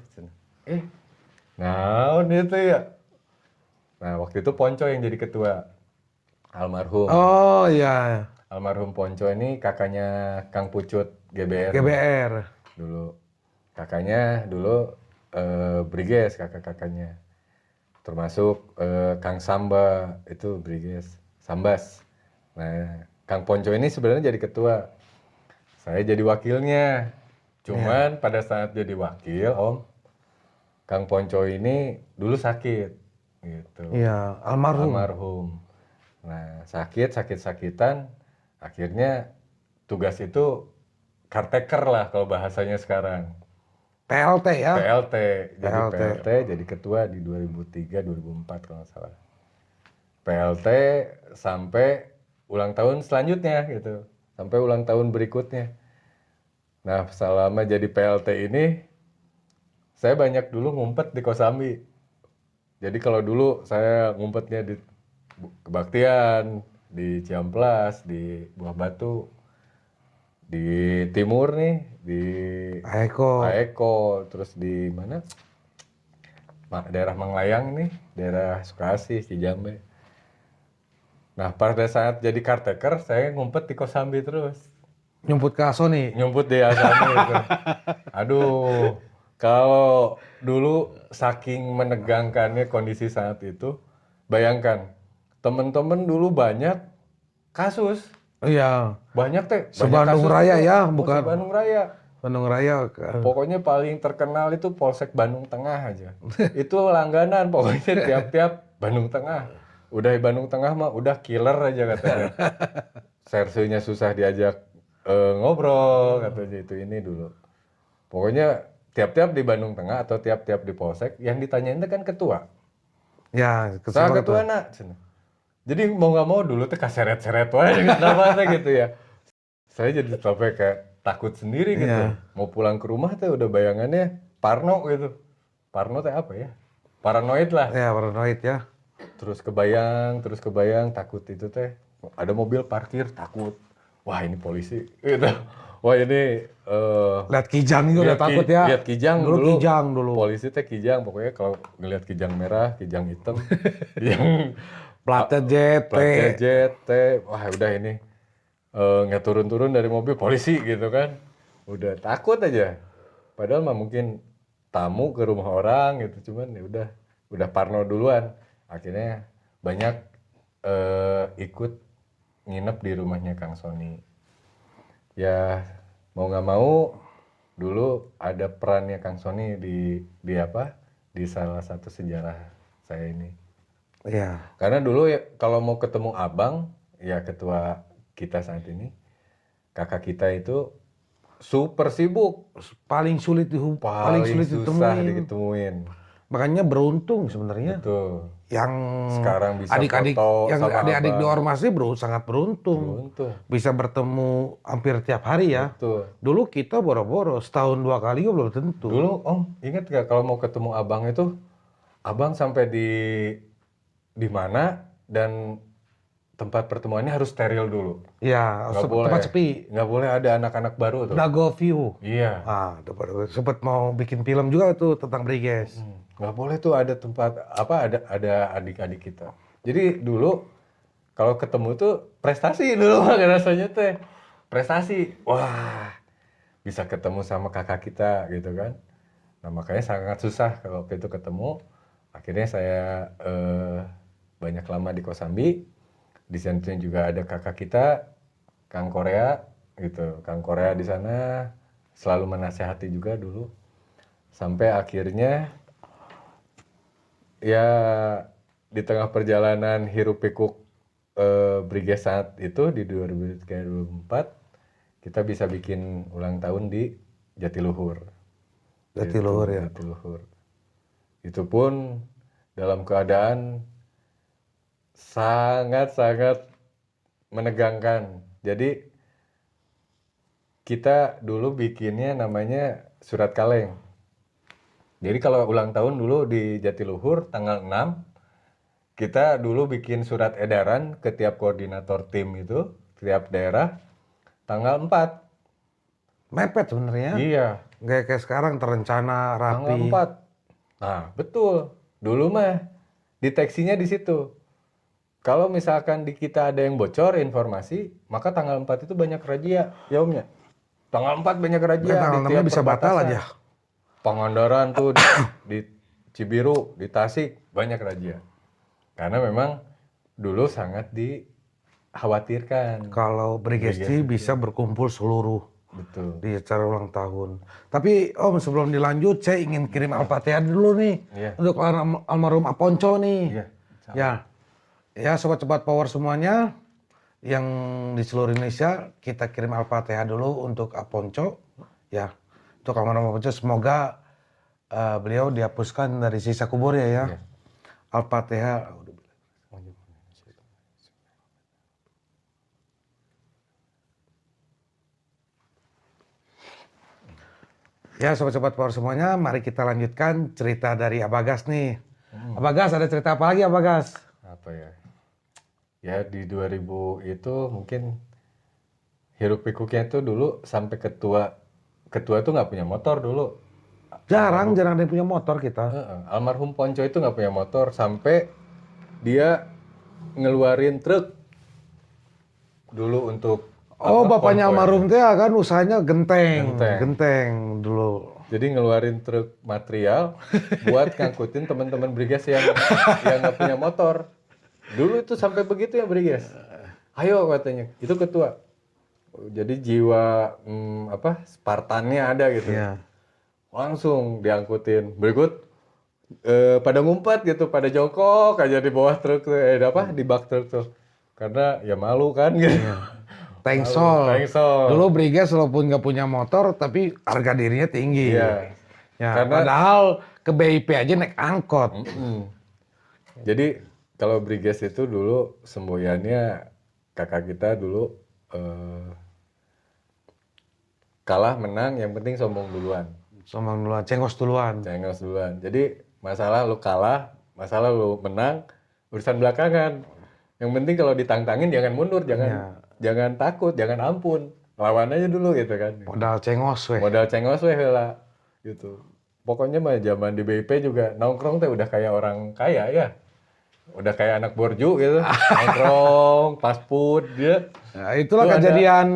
naon itu ya. Nah, waktu itu Ponco yang jadi ketua. Almarhum. Oh iya, Almarhum Ponco ini kakaknya Kang Pucut GBR. GBR. Dulu. Kakaknya dulu Briges kakak-kakaknya. Termasuk Kang Samba itu Briges. Sambas. Nah, Kang Ponco ini sebenarnya jadi ketua. Saya jadi wakilnya. Cuman pada saat jadi wakil, Om, Kang Ponco ini dulu sakit gitu. Iya, almarhum. Almarhum. Nah, sakit-sakitan, akhirnya tugas itu caretaker lah kalau bahasanya sekarang. PLT ya. PLT. Jadi PLT. PLT jadi ketua di 2003 2004 kalau nggak salah. PLT sampai ulang tahun selanjutnya gitu. Sampai ulang tahun berikutnya. Nah, selama jadi PLT ini saya banyak dulu ngumpet di Kosambi. Jadi kalau dulu saya ngumpetnya di Kebaktian, di Ciamplas, di Buah Batu, di timur nih, di Aeko, terus di mana? Daerah Manglayang nih, daerah Sukasih, Cijambe. Nah, pada saat jadi caretaker, saya ngumpet di Kosambi terus. Nyumput ke Sony. Nyumput di Asami gitu. Aduh, kalau dulu saking menegangkannya kondisi saat itu, bayangkan, temen-temen dulu banyak kasus. Iya. Banyak teh. Bandung Raya ya, bukan. Bandung Raya. Bandung Raya. Pokoknya paling terkenal itu Polsek Bandung Tengah aja. Itu langganan pokoknya tiap-tiap Bandung Tengah. Udah di Bandung Tengah mah udah killer aja katanya. Sersinya susah diajak ngobrol katanya itu ini dulu. Pokoknya tiap-tiap di Bandung Tengah atau tiap-tiap di Polsek yang ditanyain itu kan ketua. Ya, Ketua nak. Jadi mau nggak mau dulu tuh kaseret-seret wae kenapa gitu ya. Saya jadi sampai kayak takut sendiri gitu. Iya. Mau pulang ke rumah tuh udah bayangannya Parno gitu. Parno teh apa ya? Paranoid lah. Ya, paranoid ya. Terus kebayang takut itu teh. Ada mobil parkir takut. Wah, ini polisi gitu. Wah, ini Lihat kijang juga udah takut ya. Lihat kijang dulu. Kijang dulu. Polisi teh kijang, pokoknya kalau ngelihat kijang merah, kijang hitam, yang Platnya JT. wah udah ini nggak turun-turun dari mobil polisi gitu kan. Udah takut aja. Padahal mah mungkin tamu ke rumah orang gitu, cuman ya udah parno duluan. Akhirnya banyak ikut nginep di rumahnya Kang Sony. Ya mau nggak mau dulu ada perannya Kang Sony di apa? Di salah satu sejarah saya ini. Iya. Karena dulu ya kalau mau ketemu abang, ya ketua kita saat ini, kakak kita itu super sibuk, Paling sulit paling susah ditemuin. diketemuin. Makanya beruntung sebenarnya. Betul. Yang Sekarang bisa adik-adik foto yang sama adik-adik di abang. ormas ini sangat beruntung. Beruntung. Bisa bertemu hampir tiap hari ya. Betul. Dulu kita boro-boro setahun 2 kali juga belum tentu. Dulu Om, ingat gak kalau mau ketemu abang itu, abang sampai di mana dan tempat pertemuannya harus steril dulu. Ya, Nggak boleh. tempat sepi. Nggak boleh ada anak-anak baru tuh. Dago View. Iya. Sempat mau bikin film juga tuh tentang Briges. Nggak boleh tuh ada tempat ada adik-adik kita. Jadi dulu kalau ketemu tuh prestasi dulu rasanya teh. Prestasi. Wah, bisa ketemu sama kakak kita gitu kan. Nah, makanya sangat susah kalau waktu itu ketemu. Akhirnya saya banyak lama di Kosambi. Di sana juga ada kakak kita, Kang Korea gitu. Kang Korea di sana selalu menasehati juga dulu. Sampai akhirnya ya di tengah perjalanan hiruk pikuk Briges saat itu di 2003-2004 kita bisa bikin ulang tahun di Jatiluhur. Jatiluhur ya. Jatiluhur. Itu pun dalam keadaan sangat-sangat menegangkan. Jadi kita dulu bikinnya namanya surat kaleng. Jadi kalau ulang tahun dulu di Jatiluhur tanggal 6, kita dulu bikin surat edaran ke tiap koordinator tim itu, tiap daerah, tanggal 4. Mepet sebenarnya. Iya, Nggak kayak sekarang terencana, tanggal rapi. 4. Nah, betul. Dulu mah deteksinya di situ. Kalau misalkan di kita ada yang bocor informasi, maka tanggal 4 itu banyak razia, ya Om ya. Tanggal 4 banyak razia Dan tanggal di 6-nya tiap bisa batal perbatasan. aja. Pangandaran tuh di Cibiru, di Tasik banyak razia. Karena memang dulu sangat dikhawatirkan. Kalau Brigesti bisa berkumpul seluruh Betul. di acara ulang tahun. Tapi Om sebelum dilanjut saya ingin kirim Al-Fatihah dulu nih. Iya. Untuk almarhum Aponco nih. Iya. Ya. Ya sobat-sobat power semuanya yang di seluruh Indonesia kita kirim Al-Fatihah dulu untuk Aponco. Ya. Untuk almarhum Aponco semoga beliau dihapuskan dari sisa kuburnya ya. Iya. Al-Fatihah. Ya sobat-sobat power semuanya, mari kita lanjutkan cerita dari Abagas nih. Abagas ada cerita apa lagi Abagas? Apa ya? Ya di 2000 itu mungkin hiruk pikuknya itu dulu sampai ketua tuh nggak punya motor dulu. Jarang ada yang punya motor kita. Almarhum Ponco itu nggak punya motor sampai dia ngeluarin truk dulu untuk Oh bapaknya konvoy. almarhum teh kan usahanya genteng Genteng. dulu. Jadi ngeluarin truk material buat ngangkutin teman-teman Briges yang nggak punya motor. Dulu itu sampai begitu ya Briges. Ayo katanya, itu ketua. Jadi jiwa Spartannya ada gitu. Iya. Langsung diangkutin. Berikut pada ngumpet gitu, pada jongkok aja di bawah truk tuh, di bak truk tuh. Karena ya malu kan gitu. Tengsol. Tengsol. Dulu Briges walaupun nggak punya motor tapi harga dirinya tinggi. Iya. Ya, Karena- padahal ke BIP aja naik angkot. Jadi kalau Briges itu dulu semboyannya kakak kita dulu kalah menang yang penting sombong duluan. Sombong duluan, cengos duluan. Cengos duluan. Jadi masalah lu kalah, masalah lu menang, urusan belakangan. Yang penting kalau ditantangin jangan mundur, jangan takut, jangan ampun. Lawan aja dulu gitu kan. Modal cengos weh. Modal cengos weh lah gitu. Pokoknya mah zaman di BIP juga nongkrong teh udah kayak orang kaya ya. Udah kayak anak borju gitu. Nongkrong, fast food dia. Nah, itulah Tuh ada- kejadian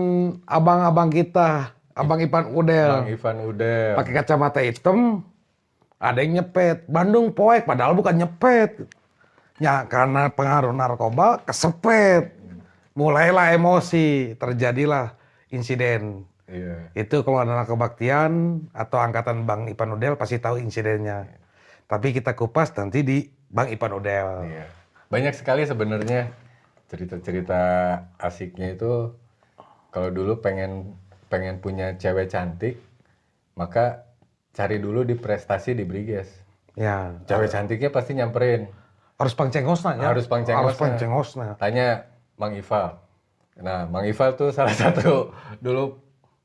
abang-abang kita, Abang Ipan Udel. Bang Ivan Udel. Pakai kacamata hitam, ada yang nyepet. Bandung poek, padahal bukan nyepet. Ya, karena pengaruh narkoba, kesepet. Mulailah emosi, terjadilah insiden. Iya. Itu kalau ada kebaktian atau angkatan Bang Ipan Udel pasti tahu insidennya. Tapi kita kupas nanti di Bang Ipan Udel. Iya. Banyak sekali sebenarnya cerita-cerita asiknya itu. Kalau dulu pengen punya cewek cantik, maka cari dulu di prestasi di Briges. Ya, Cewek cantiknya pasti nyamperin. harus pangcengosna ya. Harus pangcengosna. Harus pangcengosna. Tanya Mang Ival. Nah, Mang Ival tuh salah satu dulu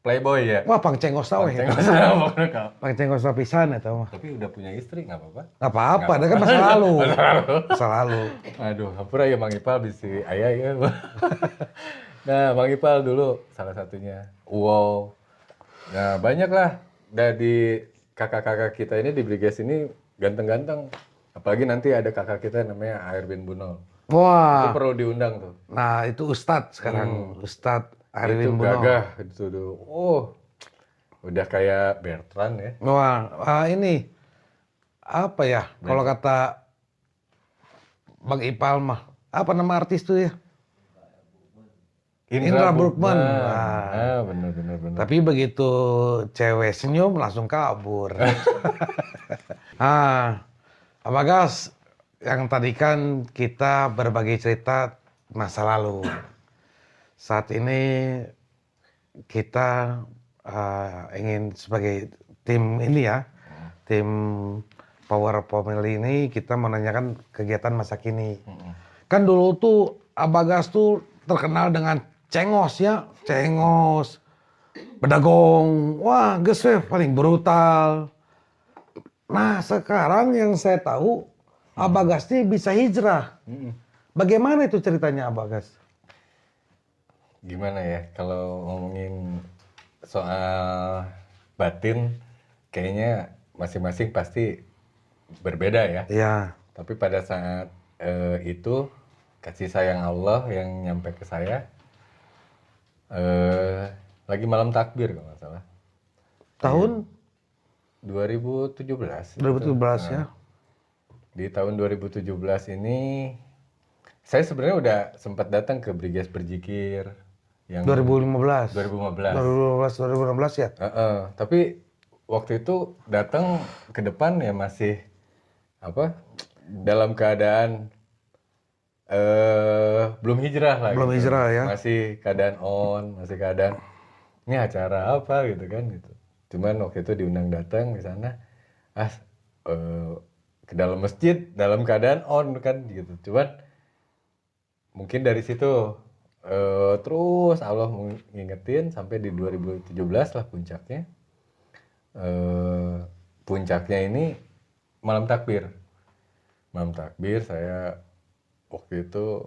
playboy ya. Wah, pangcengosna weh. Pangcengosna pokoknya kau. Pangcengosna pisan eta mah. Tapi udah punya istri nggak apa-apa. Nggak apa-apa, itu kan masa lalu. Masa lalu. Masa lalu. Aduh, hampura ya Mang Ipal bisa ayah ya. Nah, Mang Ipal dulu salah satunya. Wow. Nah, banyak lah. Dari kakak-kakak kita ini di Briges ini ganteng-ganteng. Apalagi nanti ada kakak kita namanya Air bin Bunol. Itu Wah, perlu diundang tuh. nah itu Ustadz sekarang. Ustadz Itu Arifin Bunol. gagah itu tuh. Oh, udah kayak Bertrand ya. Wah, ini apa ya? Kalau kata Bang Ipal mah, apa nama artis tuh ya? Indra Bruggman. Ah, bener. Tapi begitu cewek senyum langsung kabur. Ah, Abah Gas, yang tadi kan kita berbagi cerita masa lalu. Saat ini kita ingin sebagai tim ini ya, tim Power Family ini kita menanyakan kegiatan masa kini. Kan dulu tuh Abah Gas tuh terkenal dengan cengos ya, cengos, bedagong, wah geus we paling brutal. Nah sekarang yang saya tahu Abah Gas ini bisa hijrah. Bagaimana itu ceritanya Abah Gas? Gimana ya, kalau ngomongin soal batin, kayaknya masing-masing pasti berbeda ya. Ya, Tapi pada saat itu, kasih sayang Allah yang nyampe ke saya, lagi malam takbir kalau nggak salah. tahun 2017. 2017 ya. Di tahun 2017 ini, saya sebenarnya udah sempat datang ke Briges Berzikir yang 2015. 2015. 2016 ya. Tapi waktu itu datang ke depan ya masih apa? Dalam keadaan belum hijrah lah. Belum gitu. hijrah ya. Masih keadaan masih keadaan ini acara apa gitu kan gitu. Cuman waktu itu diundang datang di sana, ke dalam masjid dalam keadaan on kan gitu. Cuman mungkin dari situ terus Allah ngingetin sampai di 2017 lah puncaknya. Puncaknya ini malam takbir. Malam takbir saya waktu itu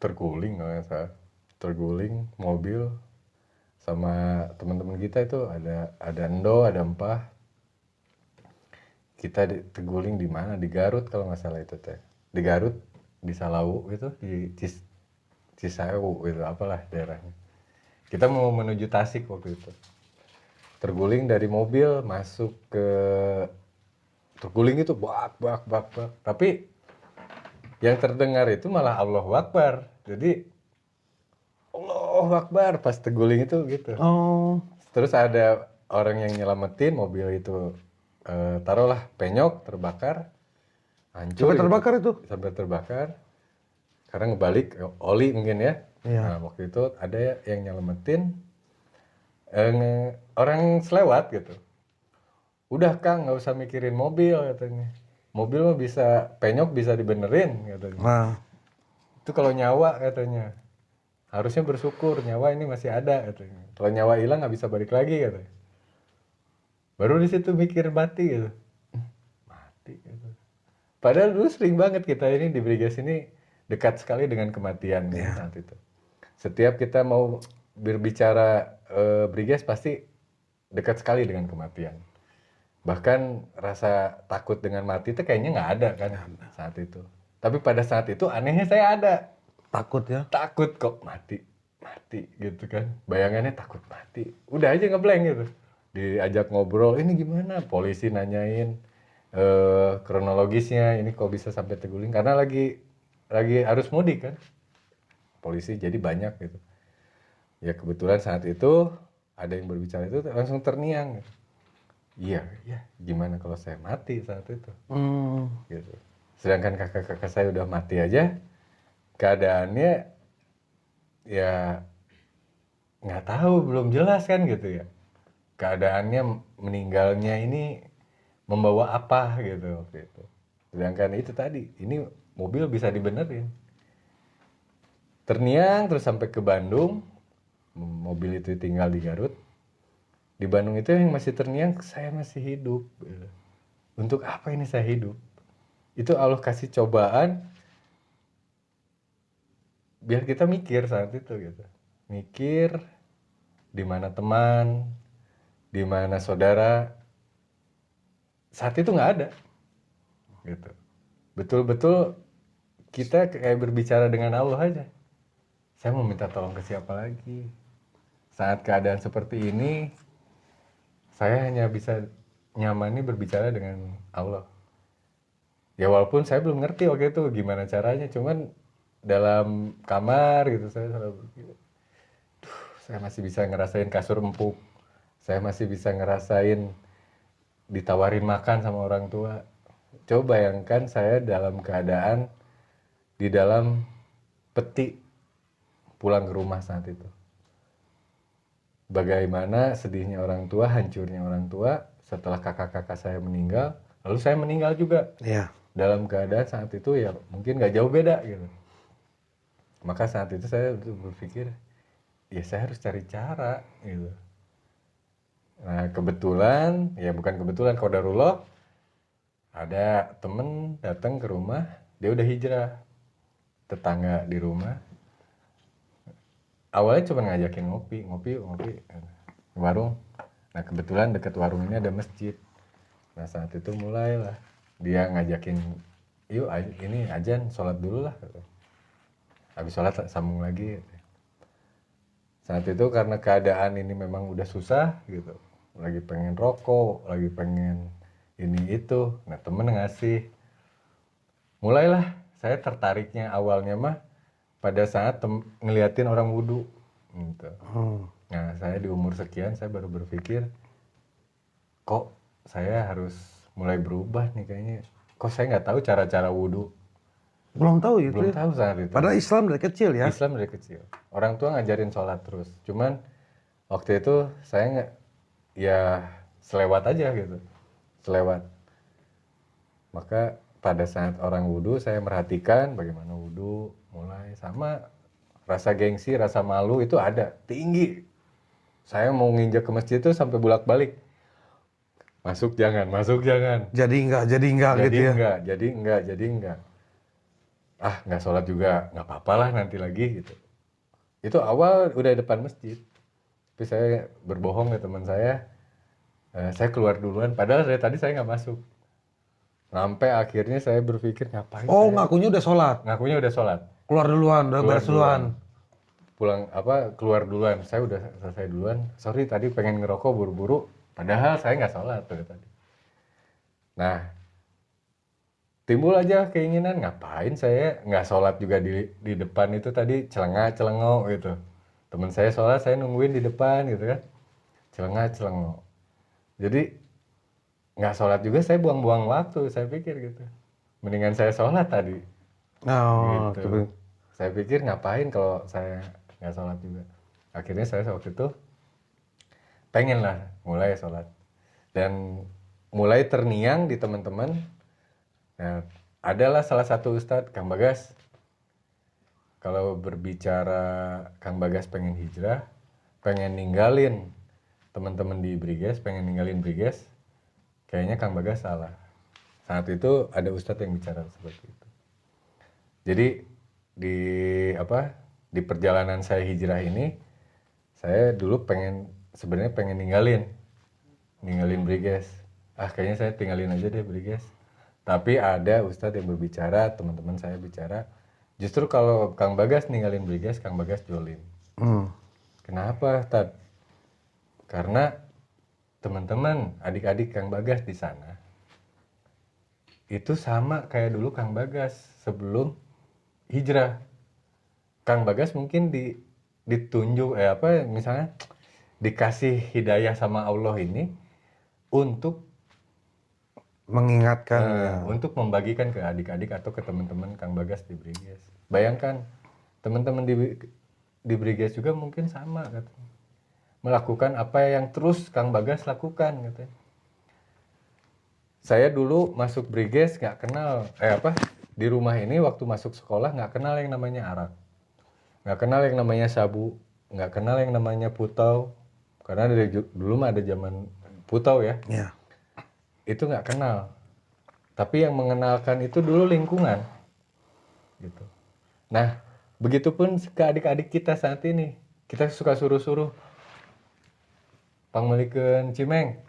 terguling kalau nggak salah. Terguling mobil sama teman-teman kita itu ada Endo, ada Empah. Kita terguling di mana? Di Garut kalau nggak salah itu teh. Di Garut, di Salawu gitu, di Cisaewu gitu, apalah daerahnya. Kita mau menuju Tasik waktu itu. Terguling dari mobil masuk ke terguling itu bak. Tapi yang terdengar itu malah Allahu Akbar. Jadi Allahu Akbar pas terguling itu gitu. Oh, Terus ada orang yang nyelamatin mobil itu, taruhlah penyok terbakar, hancur. sampai terbakar itu. Sampai terbakar. Karena ngebalik oli mungkin ya. Iya. Nah, waktu itu ada yang nyelamatin orang selewat gitu. Udah Kang, nggak usah mikirin mobil katanya. Mobil mah bisa penyok bisa dibenerin katanya. Nah, Itu kalau nyawa katanya. Harusnya bersyukur nyawa ini masih ada katanya. Kalau nyawa hilang nggak bisa balik lagi katanya. Baru di situ mikir mati gitu. Mati gitu. Padahal dulu sering banget kita ini di Briges ini dekat sekali dengan kematian saat itu. Setiap kita mau berbicara Briges pasti dekat sekali dengan kematian. Bahkan rasa takut dengan mati itu kayaknya nggak ada kan saat itu. Tapi pada saat itu anehnya saya ada. takut ya. Takut kok mati gitu kan. Bayangannya takut mati. Udah aja ngeblank gitu. Diajak ngobrol, ini gimana? Polisi nanyain kronologisnya, ini kok bisa sampai terguling karena lagi arus mudik kan. Polisi jadi banyak gitu. Ya kebetulan saat itu ada yang berbicara itu langsung terniang. Iya, gimana kalau saya mati saat itu? Gitu. Sedangkan kakak-kakak saya udah mati aja, keadaannya ya nggak tahu, belum jelas kan gitu ya. Keadaannya meninggalnya ini membawa apa gitu waktu itu. Sedangkan itu tadi, ini mobil bisa dibenerin. Terniang terus sampai ke Bandung, mobil itu tinggal di Garut. Di Bandung itu yang masih terniang, saya masih hidup. Gitu. Untuk apa ini saya hidup? Itu Allah kasih cobaan biar kita mikir saat itu gitu. Mikir di mana teman, di mana saudara. Saat itu nggak ada gitu. Betul-betul kita kayak berbicara dengan Allah aja. Saya mau minta tolong ke siapa lagi? Saat keadaan seperti ini, saya hanya bisa nyamani berbicara dengan Allah. Ya walaupun saya belum ngerti waktu itu gimana caranya, cuman dalam kamar gitu saya selalu berpikir, saya masih bisa ngerasain kasur empuk, saya masih bisa ngerasain ditawarin makan sama orang tua. Coba bayangkan saya dalam keadaan di dalam peti pulang ke rumah saat itu. Bagaimana sedihnya orang tua, hancurnya orang tua setelah kakak-kakak saya meninggal, lalu saya meninggal juga. Iya. Dalam keadaan saat itu ya mungkin gak jauh beda gitu. Maka saat itu saya berpikir, ya saya harus cari cara gitu. Nah kebetulan, ya bukan kebetulan, qadarullah, ada temen datang ke rumah, dia udah hijrah. Tetangga di rumah, awalnya cuma ngajakin ngopi di warung. Nah kebetulan dekat warung ini ada masjid. Nah saat itu mulailah dia ngajakin, yuk ini ajan sholat dulu lah. Habis sholat sambung lagi. Saat itu karena keadaan ini memang udah susah gitu, lagi pengen rokok, lagi pengen ini itu. Nah temen ngasih, mulailah saya tertariknya awalnya mah pada saat ngeliatin orang wudhu gitu. Nah saya di umur sekian saya baru berpikir, kok saya harus mulai berubah nih kayaknya. Kok saya nggak tahu cara-cara wudhu. Belum tahu gitu Belum ya. tahu saat itu. Padahal Islam dari kecil ya. Islam dari kecil. Orang tua ngajarin sholat terus. Cuman waktu itu saya nggak, ya selewat aja gitu. Selewat. Maka pada saat orang wudhu saya merhatikan bagaimana wudhu, mulai sama rasa gengsi, rasa malu itu ada, tinggi. Saya mau nginjak ke masjid itu sampai bolak-balik. Masuk jangan. Jadi enggak gitu ya. Jadi enggak. Ah nggak sholat juga, nggak apa-apa lah nanti lagi gitu. Itu awal udah depan masjid. Tapi saya berbohong ke teman saya keluar duluan. Padahal dari tadi saya nggak masuk. Sampai akhirnya saya berpikir ngapain Oh, saya. ngakunya udah sholat. Ngakunya udah sholat. Keluar duluan, udah beres duluan. Pulang keluar duluan. Saya udah selesai duluan. Sorry tadi pengen ngerokok buru-buru. Padahal saya nggak sholat dari tadi. Nah, timbul aja keinginan ngapain saya nggak sholat juga di depan itu tadi, celengak-celengok gitu. Teman saya sholat, saya nungguin di depan gitu kan, celengak-celengok. Jadi nggak sholat juga saya buang-buang waktu, saya pikir gitu. Mendingan saya sholat tadi. Oh, Gitu. Saya pikir ngapain kalau saya nggak sholat juga. Akhirnya saya waktu itu pengen lah mulai sholat. Dan mulai terniang di teman-teman. Nah, adalah salah satu ustadz, Kang Bagas. Kalau berbicara Kang Bagas pengen hijrah, pengen ninggalin teman-teman di Briges, pengen ninggalin Briges, kayaknya Kang Bagas salah. Saat itu ada ustadz yang bicara seperti itu. Jadi di perjalanan saya hijrah ini, saya dulu sebenarnya pengen ninggalin Briges. Kayaknya saya tinggalin aja deh Briges. Tapi ada ustadz yang berbicara, teman-teman saya bicara, justru kalau Kang Bagas ninggalin Briges, Kang Bagas jolim. Kenapa, Tad? Karena teman-teman, adik-adik Kang Bagas di sana, itu sama kayak dulu Kang Bagas sebelum hijrah. Kang Bagas mungkin ditunjuk, misalnya dikasih hidayah sama Allah ini untuk mengingatkan ya. Untuk membagikan ke adik-adik atau ke teman-teman Kang Bagas di Briges. Bayangkan teman-teman di Briges juga mungkin sama katanya. Melakukan apa yang terus Kang Bagas lakukan katanya. saya dulu masuk Briges nggak kenal, di rumah ini waktu masuk sekolah nggak kenal yang namanya arak. Nggak kenal yang namanya sabu, nggak kenal yang namanya putau. Karena dari dulu mah ada zaman putau ya. Ya. Itu nggak kenal. Tapi yang mengenalkan itu dulu lingkungan. Gitu. Nah, begitupun ke adik-adik kita saat ini. Kita suka suruh-suruh. Pangmelikeun cimeng.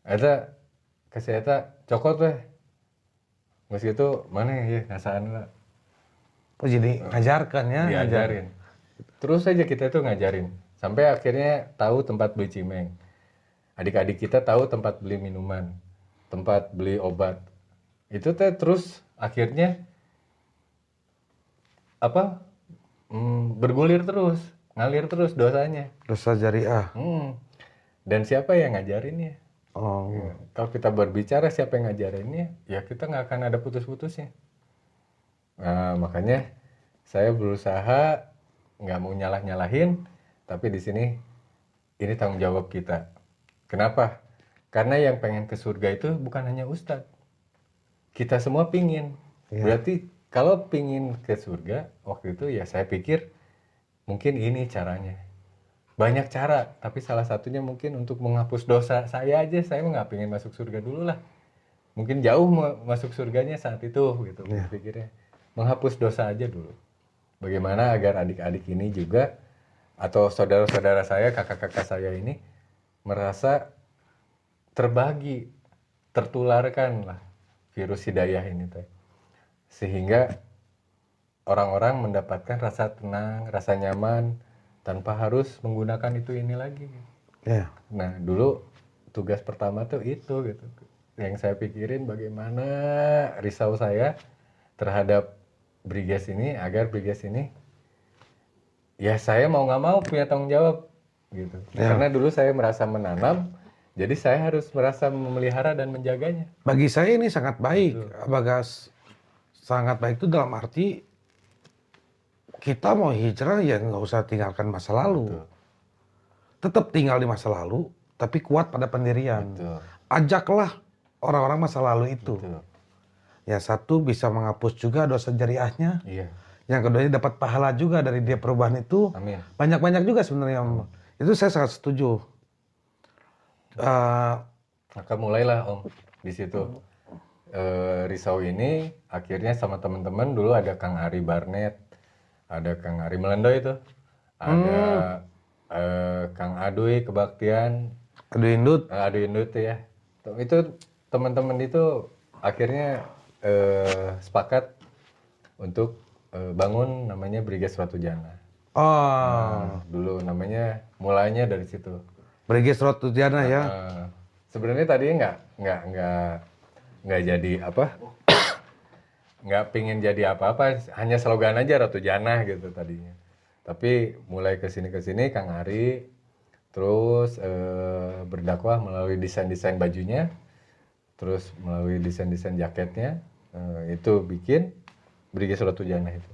Eta kasih eta cokot weh. Geus gitu mana ya ngasaan lah. Oh jadi ngajarkan ya, Diajarin. Terus aja kita tuh ngajarin. Sampai akhirnya tahu tempat beli cimeng. Adik-adik kita tahu tempat beli minuman, tempat beli obat. Itu teh terus akhirnya bergulir terus, ngalir terus dosanya. Dosa jariah. Dan siapa yang ngajarinnya? Oh. Kalau kita berbicara siapa yang ngajarinnya, ya kita nggak akan ada putus-putusnya. Nah, makanya saya berusaha nggak mau nyalah-nyalahin, tapi di sini ini tanggung jawab kita. Kenapa? Karena yang pengen ke surga itu bukan hanya ustadz. Kita semua pingin. Iya. Berarti kalau pingin ke surga, waktu itu ya saya pikir mungkin ini caranya. Banyak cara, tapi salah satunya mungkin untuk menghapus dosa saya aja. Saya nggak pingin masuk surga dulu lah. Mungkin jauh masuk surganya saat itu gitu pikirnya. Menghapus dosa aja dulu. Bagaimana agar adik-adik ini juga atau saudara-saudara saya, kakak-kakak saya ini merasa terbagi, tertularkan lah virus hidayah ini teh. Sehingga orang-orang mendapatkan rasa tenang, rasa nyaman tanpa harus menggunakan itu ini lagi. Ya. Nah, dulu tugas pertama tuh itu gitu. Yang saya pikirin bagaimana risau saya terhadap Briges ini agar Briges ini ya saya mau nggak mau punya tanggung jawab gitu. Ya. Karena dulu saya merasa menanam, jadi saya harus merasa memelihara dan menjaganya. Bagi saya ini sangat baik, Bagas. Sangat baik itu dalam arti kita mau hijrah ya nggak usah tinggalkan masa lalu. Betul. Tetap tinggal di masa lalu, tapi kuat pada pendirian. Betul. Ajaklah orang-orang masa lalu itu. Betul. Ya satu bisa menghapus juga dosa jariahnya. Iya. Yang keduanya dapat pahala juga dari dia perubahan itu. Amin. Banyak-banyak juga sebenarnya. Itu saya sangat setuju. Maka mulailah Om di situ. Risau ini akhirnya sama teman-teman dulu ada Kang Ari Barnet, ada Kang Ari Melendo itu, ada Kang Aduy Kebaktian, Aduh Indut. Aduy Indut ya. Itu teman-teman itu akhirnya sepakat untuk bangun namanya Briges Suatu Jana. Oh, Dulu namanya mulainya dari situ. Briges Suatu Jana ya. Sebenarnya tadinya nggak jadi apa, nggak pingin jadi apa-apa, hanya slogan aja Ratu Jana gitu tadinya. Tapi mulai kesini Kang Ari terus berdakwah melalui desain-desain bajunya, terus melalui desain-desain jaketnya, itu bikin Briges Ratu Jana itu.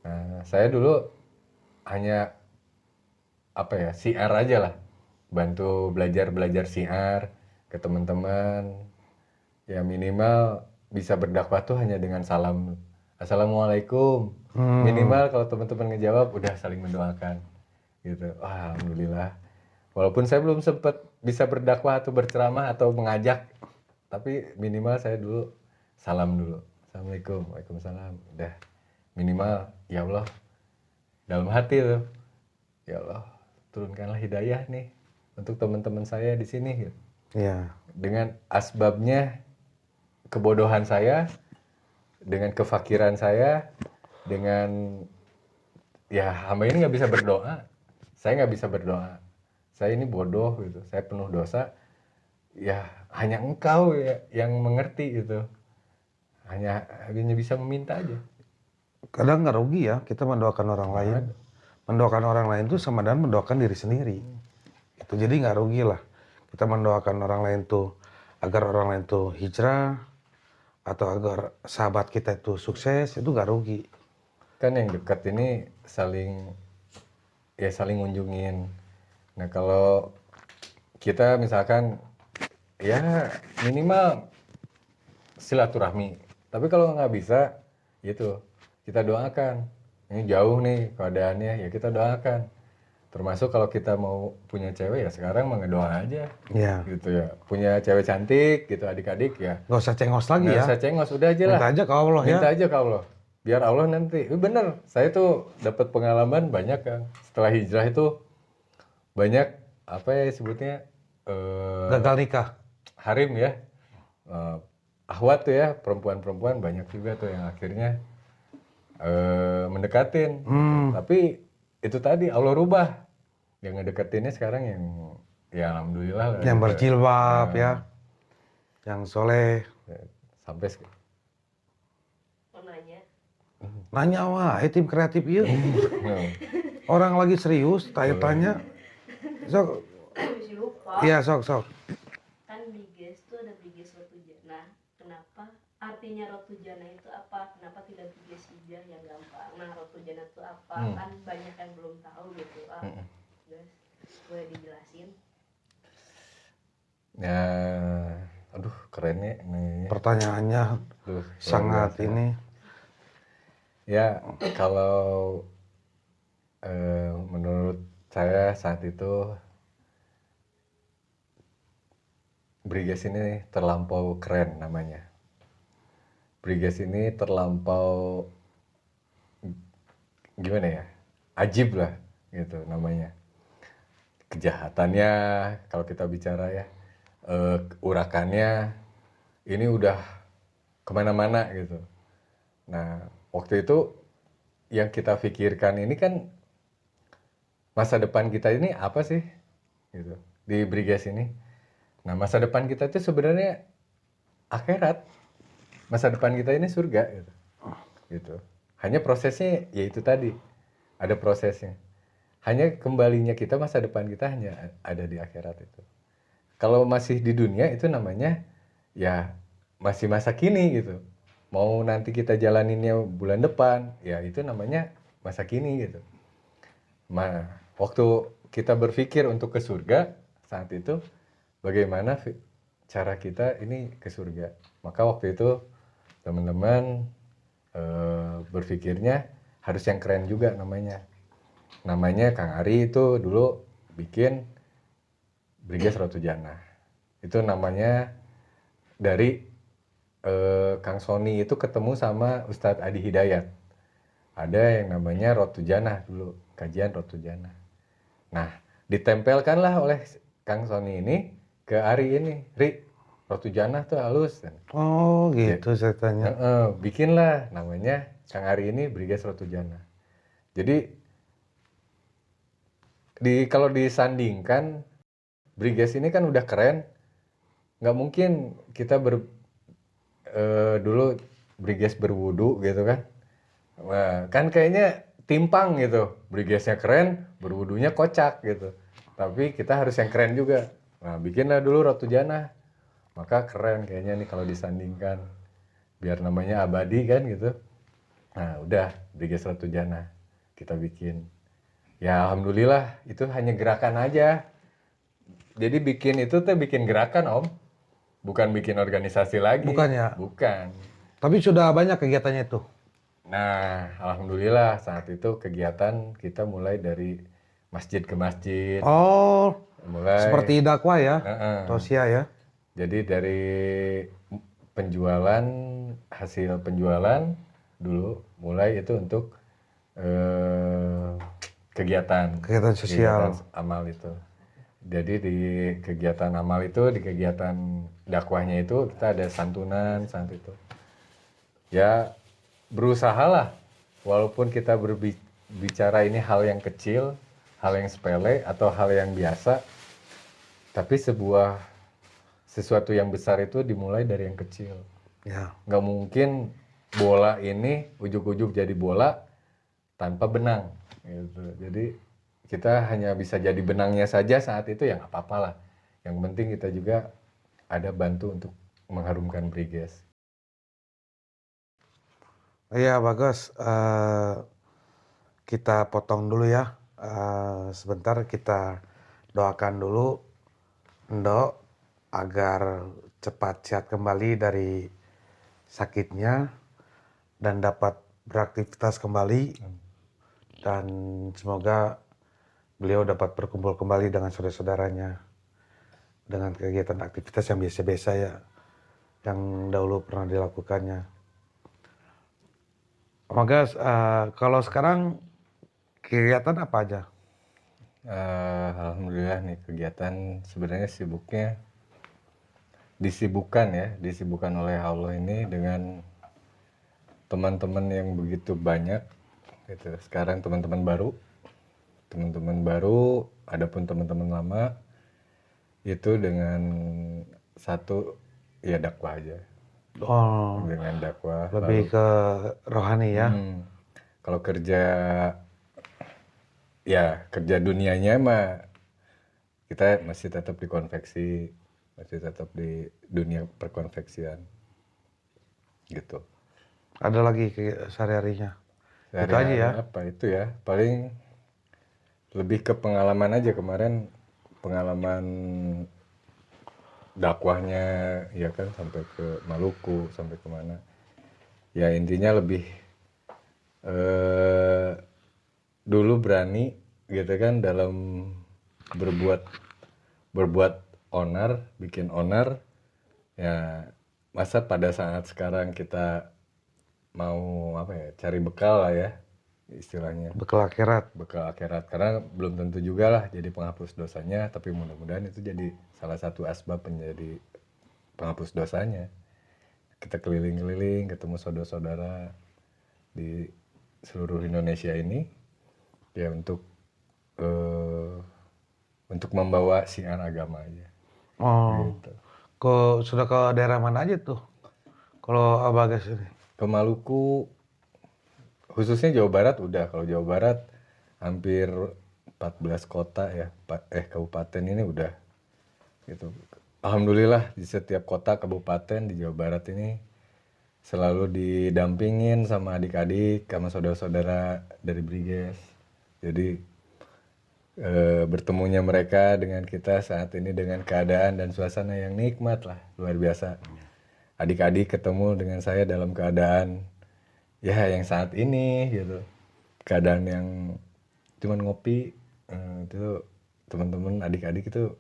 Nah, saya dulu hanya siar aja lah, bantu belajar siar ke teman-teman. Ya minimal bisa berdakwah tuh hanya dengan salam Assalamualaikum. Minimal kalau teman-teman ngejawab udah saling mendoakan gitu. Alhamdulillah. Walaupun saya belum sempat bisa berdakwah atau berceramah atau mengajak, tapi minimal saya dulu salam dulu. Assalamualaikum, waalaikumsalam. Udah minimal ya Allah dalam hati tuh. Ya Allah, turunkanlah hidayah nih untuk teman-teman saya di sini gitu. Iya. Dengan asbabnya kebodohan saya, dengan kefakiran saya, dengan ya hamba ini nggak bisa berdoa. Saya nggak bisa berdoa. Saya ini bodoh gitu. Saya penuh dosa. Ya hanya engkau ya yang mengerti gitu. Hanya bisa meminta aja. Kadang nggak rugi ya kita mendoakan orang lain. Mendoakan orang lain itu sama dengan mendoakan diri sendiri. Itu jadi nggak rugi lah. Kita mendoakan orang lain tuh agar orang lain tuh hijrah atau agar sahabat kita itu sukses, itu nggak rugi. Kan yang dekat ini saling ngunjungin. Nah kalau kita misalkan ya minimal silaturahmi. Tapi kalau nggak bisa, gitu, kita doakan. Ini jauh nih keadaannya, ya kita doakan. Termasuk kalau kita mau punya cewek ya sekarang mah ngedoa aja, Ya, gitu ya. Punya cewek cantik, gitu adik-adik ya. nggak usah cengos lagi Nggak ya. usah cengos, udah aja lah. Minta aja ke Allah ya. Minta aja ke Allah. Biar Allah nanti. Bener, saya tuh dapat pengalaman banyak kan. Setelah hijrah itu banyak apa ya sebutnya Gagal nikah. harim ya. Eh, ahwat tuh ya, perempuan-perempuan banyak juga tuh yang akhirnya mendekatin. Tapi itu tadi Allah rubah. Yang ngedeketinnya sekarang yang ya alhamdulillah lah Yang gitu. berjilbab ya. Yang soleh. Sampai Mau nanya, Nanya wah, tim kreatif iya. Hmm. Orang lagi serius, tanya-tanya. Sok, masih lupa. iya sok. Kan Briges tuh ada Briges Rotu Jana. Kenapa? Artinya Rotu Jana itu apa? Kenapa tidak Briges Hijah yang gampang? Nah, Rotu Jana itu apa? Kan banyak yang belum tahu gitu. Guys, boleh dijelasin? Ya, aduh kerennya nih. Pertanyaannya Aduh, sangat luar biasa. ini. Ya, kalau menurut saya saat itu Briges ini terlampau keren namanya. Briges ini terlampau gimana ya? Ajib lah gitu namanya. Kejahatannya kalau kita bicara ya, urakannya ini udah kemana-mana gitu. Nah, waktu itu yang kita pikirkan ini kan masa depan kita ini apa sih gitu di Briges ini. Nah, masa depan kita itu sebenarnya akhirat. Masa depan kita ini surga gitu. Gitu. Hanya prosesnya yaitu tadi. Ada prosesnya. Hanya kembalinya kita masa depan kita hanya ada di akhirat itu. Kalau masih di dunia itu namanya ya masih masa kini gitu. Mau nanti kita jalaninnya bulan depan, ya itu namanya masa kini gitu. Nah, waktu kita berpikir untuk ke surga saat itu, bagaimana cara kita ini ke surga? Maka waktu itu teman-teman berpikirnya harus yang keren juga namanya. Namanya Kang Ari itu dulu bikin Briges Rotu Jana. Itu namanya dari Kang Sony itu ketemu sama Ustadz Adi Hidayat. Ada yang namanya Rotu Jana dulu, kajian Rotu Jana. Nah, ditempelkanlah oleh Kang Sony ini ke Ari ini. Ri, Rotu Jana tuh halus. Oh gitu ceritanya. Bikinlah namanya Kang Ari ini Briges Rotu Jana. Jadi kalau disandingkan Briges ini kan udah keren, nggak mungkin kita dulu Briges berwudu gitu kan. Nah, kan kayaknya timpang gitu. Brigesnya keren, berwudunya kocak gitu. Tapi kita harus yang keren juga. Nah, bikinlah dulu Rotu Jana. Maka keren kayaknya nih kalau disandingkan. Biar namanya abadi kan gitu. Nah, udah Briges Rotu Jana kita bikin. Ya alhamdulillah itu hanya gerakan aja. Jadi bikin itu tuh bikin gerakan Om. Bukan bikin organisasi lagi. Bukan ya? Bukan. Tapi sudah banyak kegiatannya itu. Nah, alhamdulillah saat itu kegiatan kita mulai dari masjid ke masjid. Oh, Mulai seperti dakwah ya, Heeh. Tosia ya. Jadi dari penjualan, hasil penjualan dulu mulai itu untuk kegiatan Kegiatan sosial. amal itu. Jadi di kegiatan amal itu, di kegiatan dakwahnya itu kita ada santunan saat itu. Ya berusahalah, walaupun kita berbicara ini hal yang kecil, hal yang sepele atau hal yang biasa, tapi sesuatu yang besar itu dimulai dari yang kecil. Ya. Nggak mungkin bola ini ujuk-ujuk jadi bola tanpa benang. Gitu. Jadi kita hanya bisa jadi benangnya saja saat itu ya nggak apa-apa lah. Yang penting kita juga ada bantu untuk mengharumkan Briges. Iya bagus. Kita potong dulu ya. Sebentar kita doakan dulu Ndok agar cepat sehat kembali dari sakitnya dan dapat beraktivitas kembali, dan semoga beliau dapat berkumpul kembali dengan saudara-saudaranya dengan kegiatan aktivitas yang biasa-biasa ya, yang dahulu pernah dilakukannya. Semoga kalau sekarang kegiatan apa aja? Alhamdulillah nih kegiatan sebenarnya disibukkan oleh Allah ini dengan teman-teman yang begitu banyak gitu. Sekarang teman-teman baru, adapun teman-teman lama itu dengan satu ya dakwah aja, Oh, dengan dakwah. lebih ke rohani ya. Kalau kerja dunianya mah kita masih tetap di konveksi, masih tetap di dunia perkonveksian gitu. Ada lagi sehari-harinya. Itu aja Sehari-hari ya. apa itu ya, paling lebih ke pengalaman aja. Kemarin pengalaman dakwahnya ya kan, sampai ke Maluku, sampai kemana ya, intinya lebih dulu berani gitu kan dalam berbuat onar, bikin onar ya. Masa pada saat sekarang kita mau apa ya, cari bekal lah ya istilahnya, Bekal akhirat. bekal akhirat, karena belum tentu juga lah jadi penghapus dosanya, tapi mudah-mudahan itu jadi salah satu asbab menjadi penghapus dosanya. Kita keliling-keliling ketemu saudara-saudara di seluruh Indonesia ini ya, untuk membawa siar agama aja Oh, gitu. sudah ke daerah mana aja tuh? Kalau Abagas ini. Ke Maluku, khususnya Jawa Barat udah. Kalau Jawa Barat hampir 14 kota ya, kabupaten ini udah gitu. Alhamdulillah di setiap kota kabupaten di Jawa Barat ini selalu didampingin sama adik-adik, sama saudara-saudara dari Briges. Jadi bertemunya mereka dengan kita saat ini dengan keadaan dan suasana yang nikmat lah, luar biasa. Adik-adik ketemu dengan saya dalam keadaan ya yang saat ini gitu, keadaan yang cuman ngopi, itu teman-teman adik-adik itu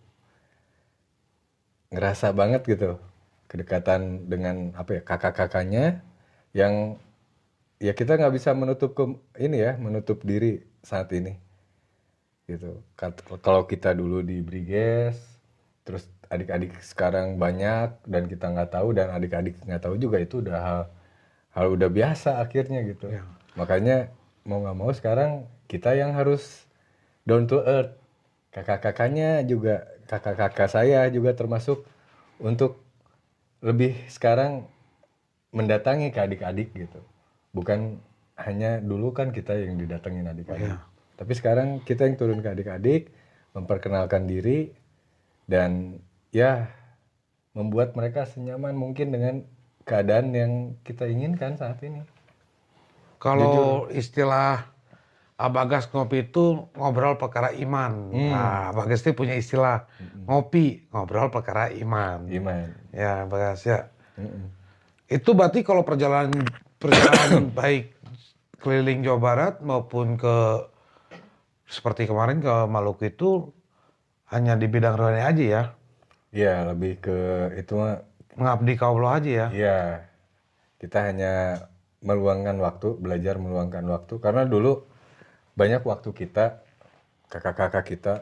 ngerasa banget gitu kedekatan dengan apa ya, kakak-kakaknya yang ya kita nggak bisa menutup diri saat ini gitu. Kalau kita dulu di Briges, terus adik-adik sekarang banyak dan kita nggak tahu, dan adik-adik nggak tahu juga, itu udah hal udah biasa akhirnya gitu. Makanya mau nggak mau sekarang kita yang harus down to earth. Kakak-kakak saya juga termasuk untuk lebih sekarang mendatangi ke adik-adik gitu. Bukan hanya dulu kan kita yang didatengin adik-adik. Tapi sekarang kita yang turun ke adik-adik, memperkenalkan diri, dan ya membuat mereka senyaman mungkin dengan keadaan yang kita inginkan saat ini. Kalau istilah Abagas ngopi itu ngobrol perkara iman. Nah, Abagas itu punya istilah ngopi, ngobrol perkara iman. Iman. Ya, Abagas ya. Itu berarti kalau perjalanan baik keliling Jawa Barat maupun seperti kemarin ke Maluku itu hanya di bidang rohani aja ya? Iya, lebih ke itu mah. Mengabdi ke Allah aja ya? Iya, kita hanya belajar meluangkan waktu, karena dulu banyak waktu kita, kakak-kakak kita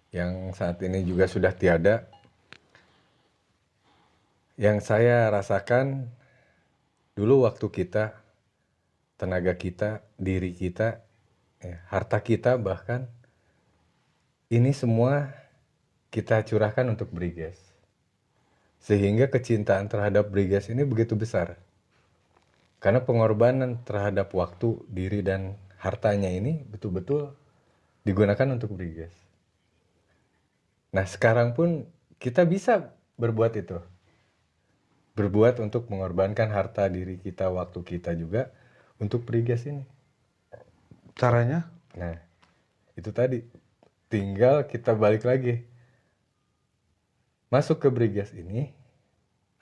yang saat ini juga sudah tiada. Yang saya rasakan dulu waktu kita, tenaga kita, diri kita, harta kita bahkan, ini semua kita curahkan untuk Briges. Sehingga kecintaan terhadap Briges ini begitu besar. Karena pengorbanan terhadap waktu, diri, dan hartanya ini betul-betul digunakan untuk Briges. Nah sekarang pun kita bisa berbuat itu. Berbuat untuk mengorbankan harta, diri kita, waktu kita juga untuk Briges ini. Caranya? Nah itu tadi, tinggal kita balik lagi. masuk ke Briges ini,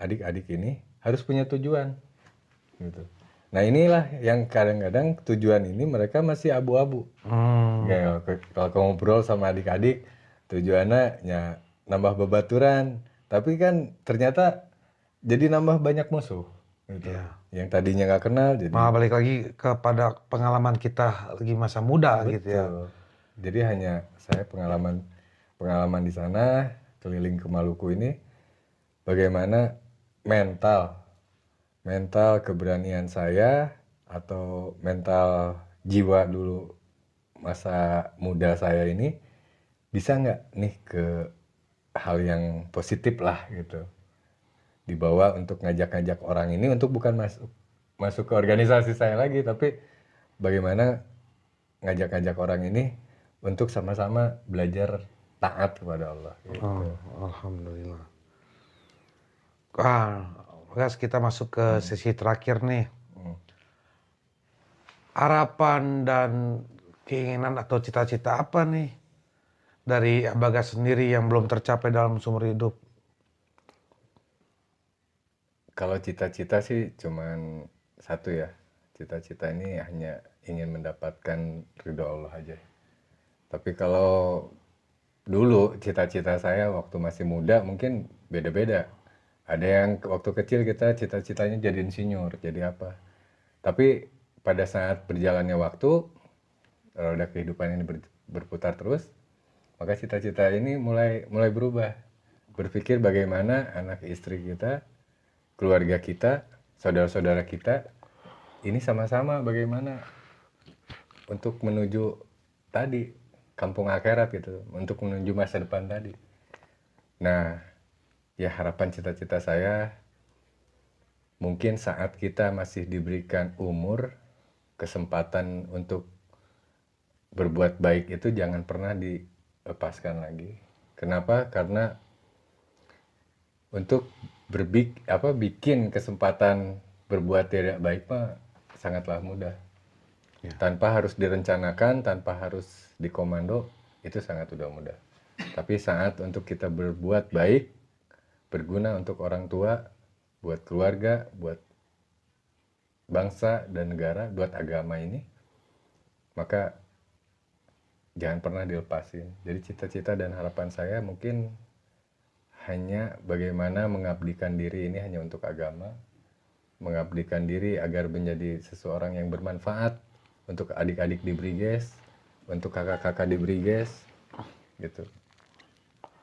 adik-adik ini harus punya tujuan gitu. Nah inilah yang kadang-kadang tujuan ini mereka masih abu-abu. Kayak kalau ngobrol sama adik-adik, tujuannya ya nambah babaturan, tapi kan ternyata jadi nambah banyak musuh gitu. Iya. Yang tadinya nggak kenal jadi Malah balik lagi kepada pengalaman kita lagi masa muda gitu ya. betul. Jadi hanya saya pengalaman di sana keliling ke Maluku ini bagaimana mental keberanian saya atau mental jiwa dulu masa muda saya ini bisa nggak nih ke hal yang positif lah gitu, dibawa untuk ngajak-ngajak orang ini untuk bukan masuk ke organisasi saya lagi, tapi bagaimana ngajak-ngajak orang ini untuk sama-sama belajar taat kepada Allah gitu. Alhamdulillah. Guys, kita masuk ke sesi terakhir nih. Harapan dan keinginan atau cita-cita apa nih dari Abagas sendiri yang belum tercapai dalam seumur hidup? Kalau cita-cita sih cuman satu ya, cita-cita ini hanya ingin mendapatkan ridho Allah aja. Tapi kalau dulu cita-cita saya waktu masih muda mungkin beda-beda. Ada yang waktu kecil kita cita-citanya jadi insinyur, jadi apa. Tapi pada saat berjalannya waktu, roda kehidupan ini berputar terus, maka cita-cita ini mulai berubah. Berpikir bagaimana anak istri kita, keluarga kita, saudara-saudara kita, ini sama-sama bagaimana untuk menuju tadi, kampung akhirat gitu, untuk menuju masa depan tadi. Nah, ya harapan cita-cita saya, mungkin saat kita masih diberikan umur, kesempatan untuk berbuat baik itu jangan pernah dilepaskan lagi. Kenapa? Karena untuk bikin kesempatan berbuat tidak baik mah sangatlah mudah. Tanpa harus direncanakan, tanpa harus dikomando, itu sangat udah mudah. Tapi saat untuk kita berbuat baik, berguna untuk orang tua, buat keluarga, buat bangsa dan negara, buat agama ini, maka jangan pernah dilepasin. Jadi cita-cita dan harapan saya mungkin hanya bagaimana mengabdikan diri ini hanya untuk agama, mengabdikan diri agar menjadi seseorang yang bermanfaat untuk adik-adik di Briges, untuk kakak-kakak di Briges, gitu.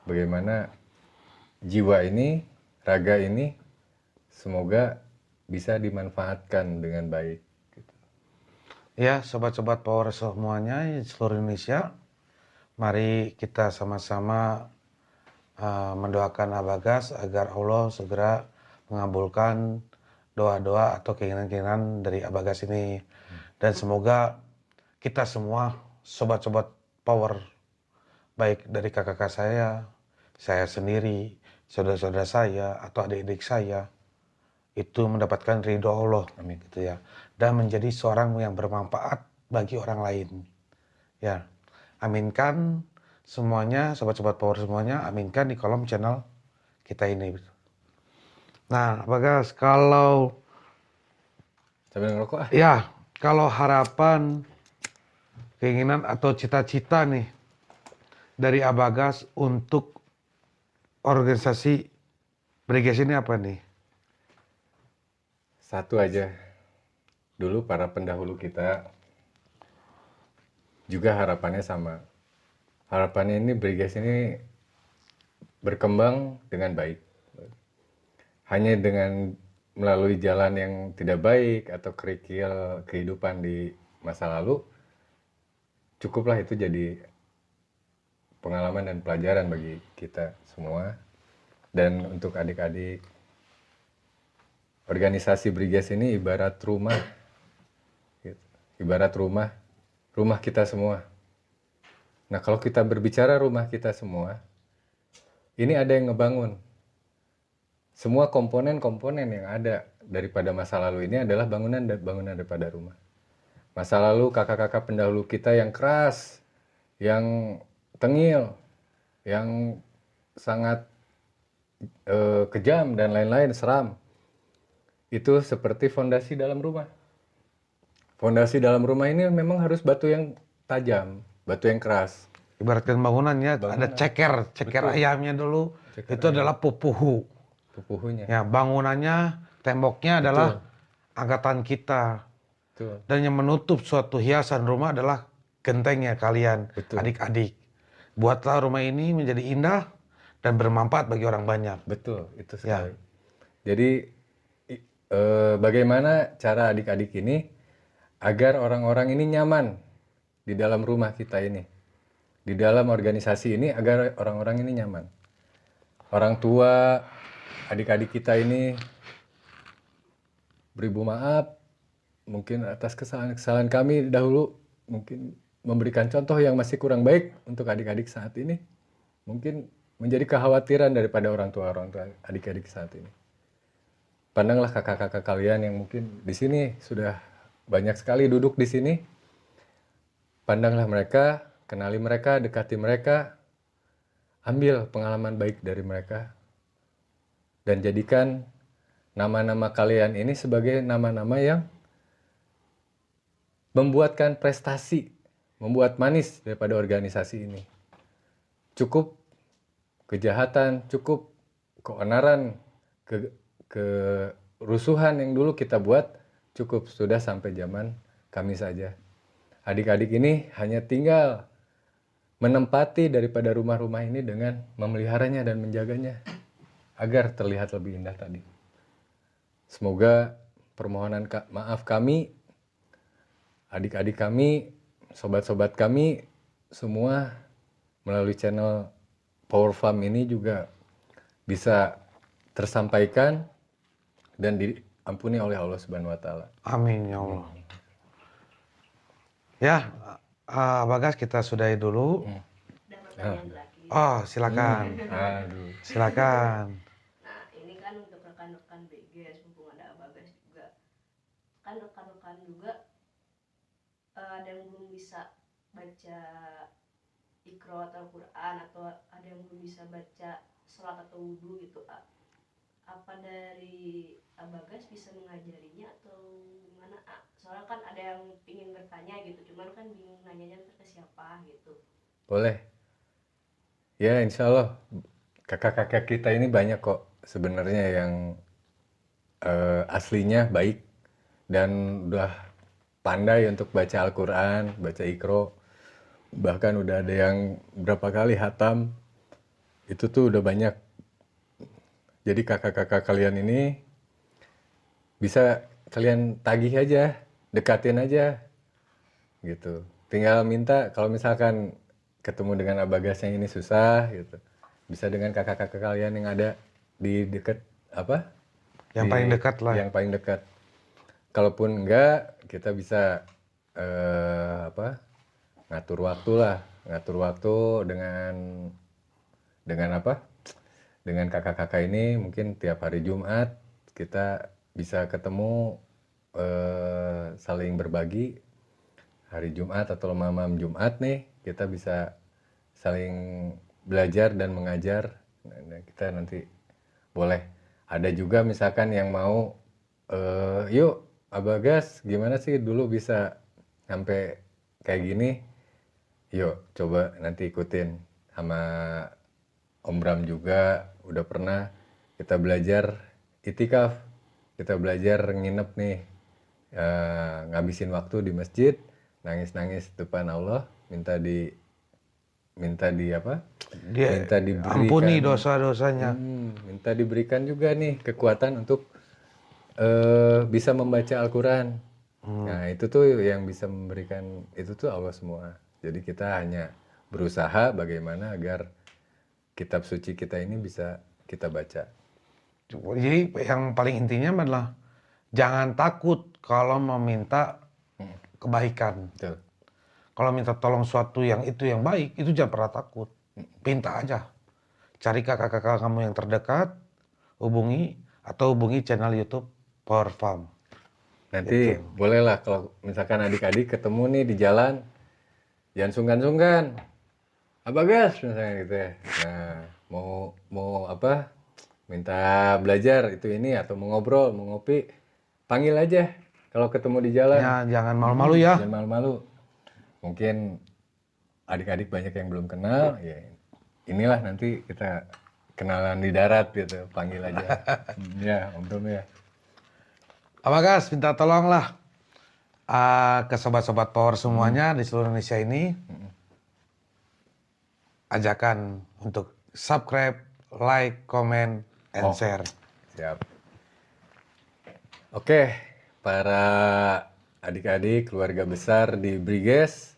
Bagaimana jiwa ini, raga ini, semoga bisa dimanfaatkan dengan baik. Gitu. Ya, sobat-sobat Power semuanya di seluruh Indonesia, mari kita sama-sama mendoakan Abagas agar Allah segera mengabulkan doa-doa atau keinginan-keinginan dari Abagas ini. Dan semoga kita semua, sobat-sobat Power, baik dari kakak-kakak saya sendiri, saudara-saudara saya, atau adik-adik saya, itu mendapatkan ridho Allah. Amin. Gitu ya. Dan menjadi seorang yang bermanfaat bagi orang lain. Ya, aminkan semuanya, sobat-sobat Power semuanya, aminkan di kolom channel kita ini. Nah, Bagas, kalau Sambil ngerokok ah. ya, kalau harapan, keinginan atau cita-cita nih dari Abagas untuk organisasi Briges ini apa nih? Satu aja. Dulu para pendahulu kita juga harapannya sama. Harapannya ini Briges ini berkembang dengan baik. Hanya dengan melalui jalan yang tidak baik atau kerikil kehidupan di masa lalu, cukuplah itu jadi pengalaman dan pelajaran bagi kita semua. Dan untuk adik-adik, organisasi Briges ini ibarat rumah, gitu. Ibarat rumah kita semua. Nah kalau kita berbicara rumah kita semua, ini ada yang ngebangun. Semua komponen-komponen yang ada daripada masa lalu ini adalah bangunan daripada rumah. Masa lalu kakak-kakak pendahulu kita yang keras, yang tengil, yang sangat kejam dan lain-lain, seram. Itu seperti fondasi dalam rumah. Fondasi dalam rumah ini memang harus batu yang tajam, batu yang keras. Ibaratkan bangunannya ada ceker ayamnya dulu. Ceker itu adalah pupuhu. Pupuhunya. Ya, bangunannya, temboknya adalah angkatan kita. Betul. Dan yang menutup suatu hiasan rumah adalah gentengnya kalian, Betul. adik-adik. Buatlah rumah ini menjadi indah dan bermanfaat bagi orang banyak. Betul, itu sekali. Jadi bagaimana cara adik-adik ini agar orang-orang ini nyaman di dalam rumah kita ini, di dalam organisasi ini, agar orang-orang ini nyaman. Orang tua, adik-adik kita ini beribu maaf mungkin atas kesalahan-kesalahan kami dahulu, mungkin memberikan contoh yang masih kurang baik untuk adik-adik saat ini, mungkin menjadi kekhawatiran daripada orang tua adik-adik saat ini. Pandanglah kakak-kakak kalian yang mungkin di sini sudah banyak sekali duduk di sini. Pandanglah mereka, kenali mereka, dekati mereka, ambil pengalaman baik dari mereka, dan jadikan nama-nama kalian ini sebagai nama-nama yang membuatkan prestasi, membuat manis daripada organisasi ini. Cukup kejahatan, cukup keonaran, kerusuhan yang dulu kita buat, cukup sudah sampai zaman kami saja. Adik-adik ini hanya tinggal menempati daripada rumah-rumah ini dengan memeliharanya dan menjaganya agar terlihat lebih indah tadi. Semoga permohonan maaf kami, adik-adik kami, sobat-sobat kami semua melalui channel Power Farm ini juga bisa tersampaikan dan diampuni oleh Allah Subhanahu wa taala. Amin ya Allah. Ya, Bagas kita sudahi dulu. Ada pertanyaan lagi. Oh, silakan. Aduh. Silakan. Nah, ini kan untuk rekan-rekan BGS, mumpung ada Bagas juga. Kan rekan-rekan juga ada yang belum bisa baca Iqra atau Al-Quran, atau ada yang belum bisa baca sholat atau wudhu gitu. Apa dari Bagas bisa mengajarinya atau gimana? Soalnya kan ada yang ingin bertanya gitu, cuman kan bingung nanyanya ke siapa gitu. Boleh. Ya, insya Allah kakak-kakak kita ini banyak kok sebenarnya yang aslinya baik dan udah pandai untuk baca Al-Quran, baca Iqra. Bahkan udah ada yang berapa kali hatam. Itu tuh udah banyak. Jadi kakak-kakak kalian ini bisa kalian tagih aja, dekatin aja gitu. Tinggal minta, kalau misalkan ketemu dengan Abagas yang ini susah gitu, bisa dengan kakak-kakak kalian yang ada di dekat apa? Yang paling dekat lah. Yang paling dekat. Kalaupun enggak, kita bisa ngatur waktu lah, ngatur waktu dengan apa? Dengan kakak-kakak ini mungkin tiap hari Jumat kita bisa ketemu, saling berbagi hari Jumat atau malam Jumat nih, kita bisa saling belajar dan mengajar. Nah, kita nanti boleh ada juga misalkan yang mau yuk Abagas gimana sih dulu bisa sampai kayak gini, yuk coba nanti ikutin sama Om Bram juga udah pernah kita belajar itikaf, kita belajar nginep nih, ngabisin waktu di masjid, nangis-nangis depan Allah, minta diberikan, ampuni dosa-dosanya. minta diberikan juga nih kekuatan untuk bisa membaca Al-Quran. Nah itu tuh yang bisa memberikan itu tuh Allah semua. Jadi kita hanya berusaha bagaimana agar kitab suci kita ini bisa kita baca. Jadi yang paling intinya adalah jangan takut kalau meminta kebaikan. Betul. Kalau minta tolong suatu yang itu yang baik, itu jangan pernah takut. Minta aja. Cari kakak-kakak kamu yang terdekat, hubungi atau hubungi channel YouTube Power Farm. Nanti bolehlah kalau misalkan adik-adik ketemu nih di jalan, jangan sungkan-sungkan. Abagas misalnya gitu ya. Nah, mau apa? minta belajar itu ini atau mau ngobrol, mau ngopi, panggil aja kalau ketemu di jalan. Ya, jangan malu-malu ya. Jangan malu-malu. Mungkin adik-adik banyak yang belum kenal, ya inilah nanti kita kenalan di darat gitu, panggil aja. Ya, Om Tom ya. Apa Gas, minta tolonglah ke sobat-sobat power semuanya di seluruh Indonesia ini. Ajakan untuk subscribe, like, comment, and share. Siap. Oke, para adik-adik keluarga besar di Briges,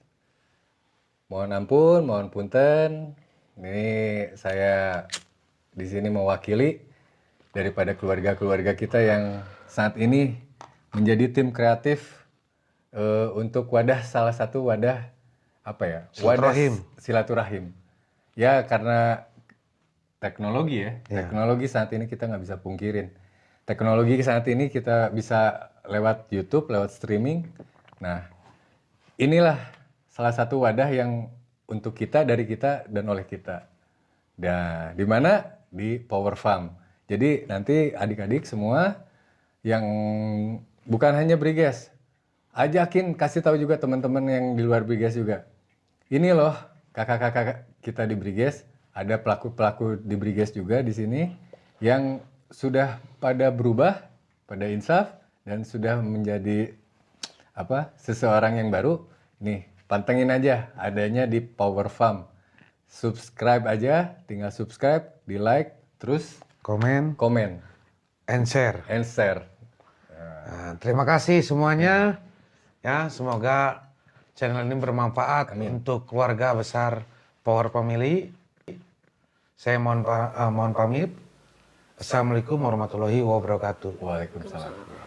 mohon ampun, mohon punten. Ini saya di sini mewakili daripada keluarga-keluarga kita yang saat ini menjadi tim kreatif untuk wadah, salah satu wadah apa ya? Silaturahim. Wadah silaturahim. Ya karena teknologi ya, teknologi saat ini kita nggak bisa pungkirin. Teknologi saat ini kita bisa lewat YouTube, lewat streaming. Nah, inilah salah satu wadah yang untuk kita, dari kita, dan oleh kita. Nah, di mana? Di Power Farm. Jadi nanti adik-adik semua yang bukan hanya Briges, ajakin, kasih tahu juga teman-teman yang di luar Briges juga. Ini loh kakak-kakak kita di Briges, ada pelaku-pelaku di Briges juga di sini yang sudah pada berubah, pada insaf dan sudah menjadi seseorang yang baru. Nih, pantengin aja adanya di Power Farm. Subscribe aja, tinggal subscribe, di like, terus Komen, komen and share. and share. Nah, terima kasih semuanya. Ya, semoga channel ini bermanfaat untuk keluarga besar Power Family. Saya mohon pamit. Assalamualaikum warahmatullahi wabarakatuh. Waalaikumsalam.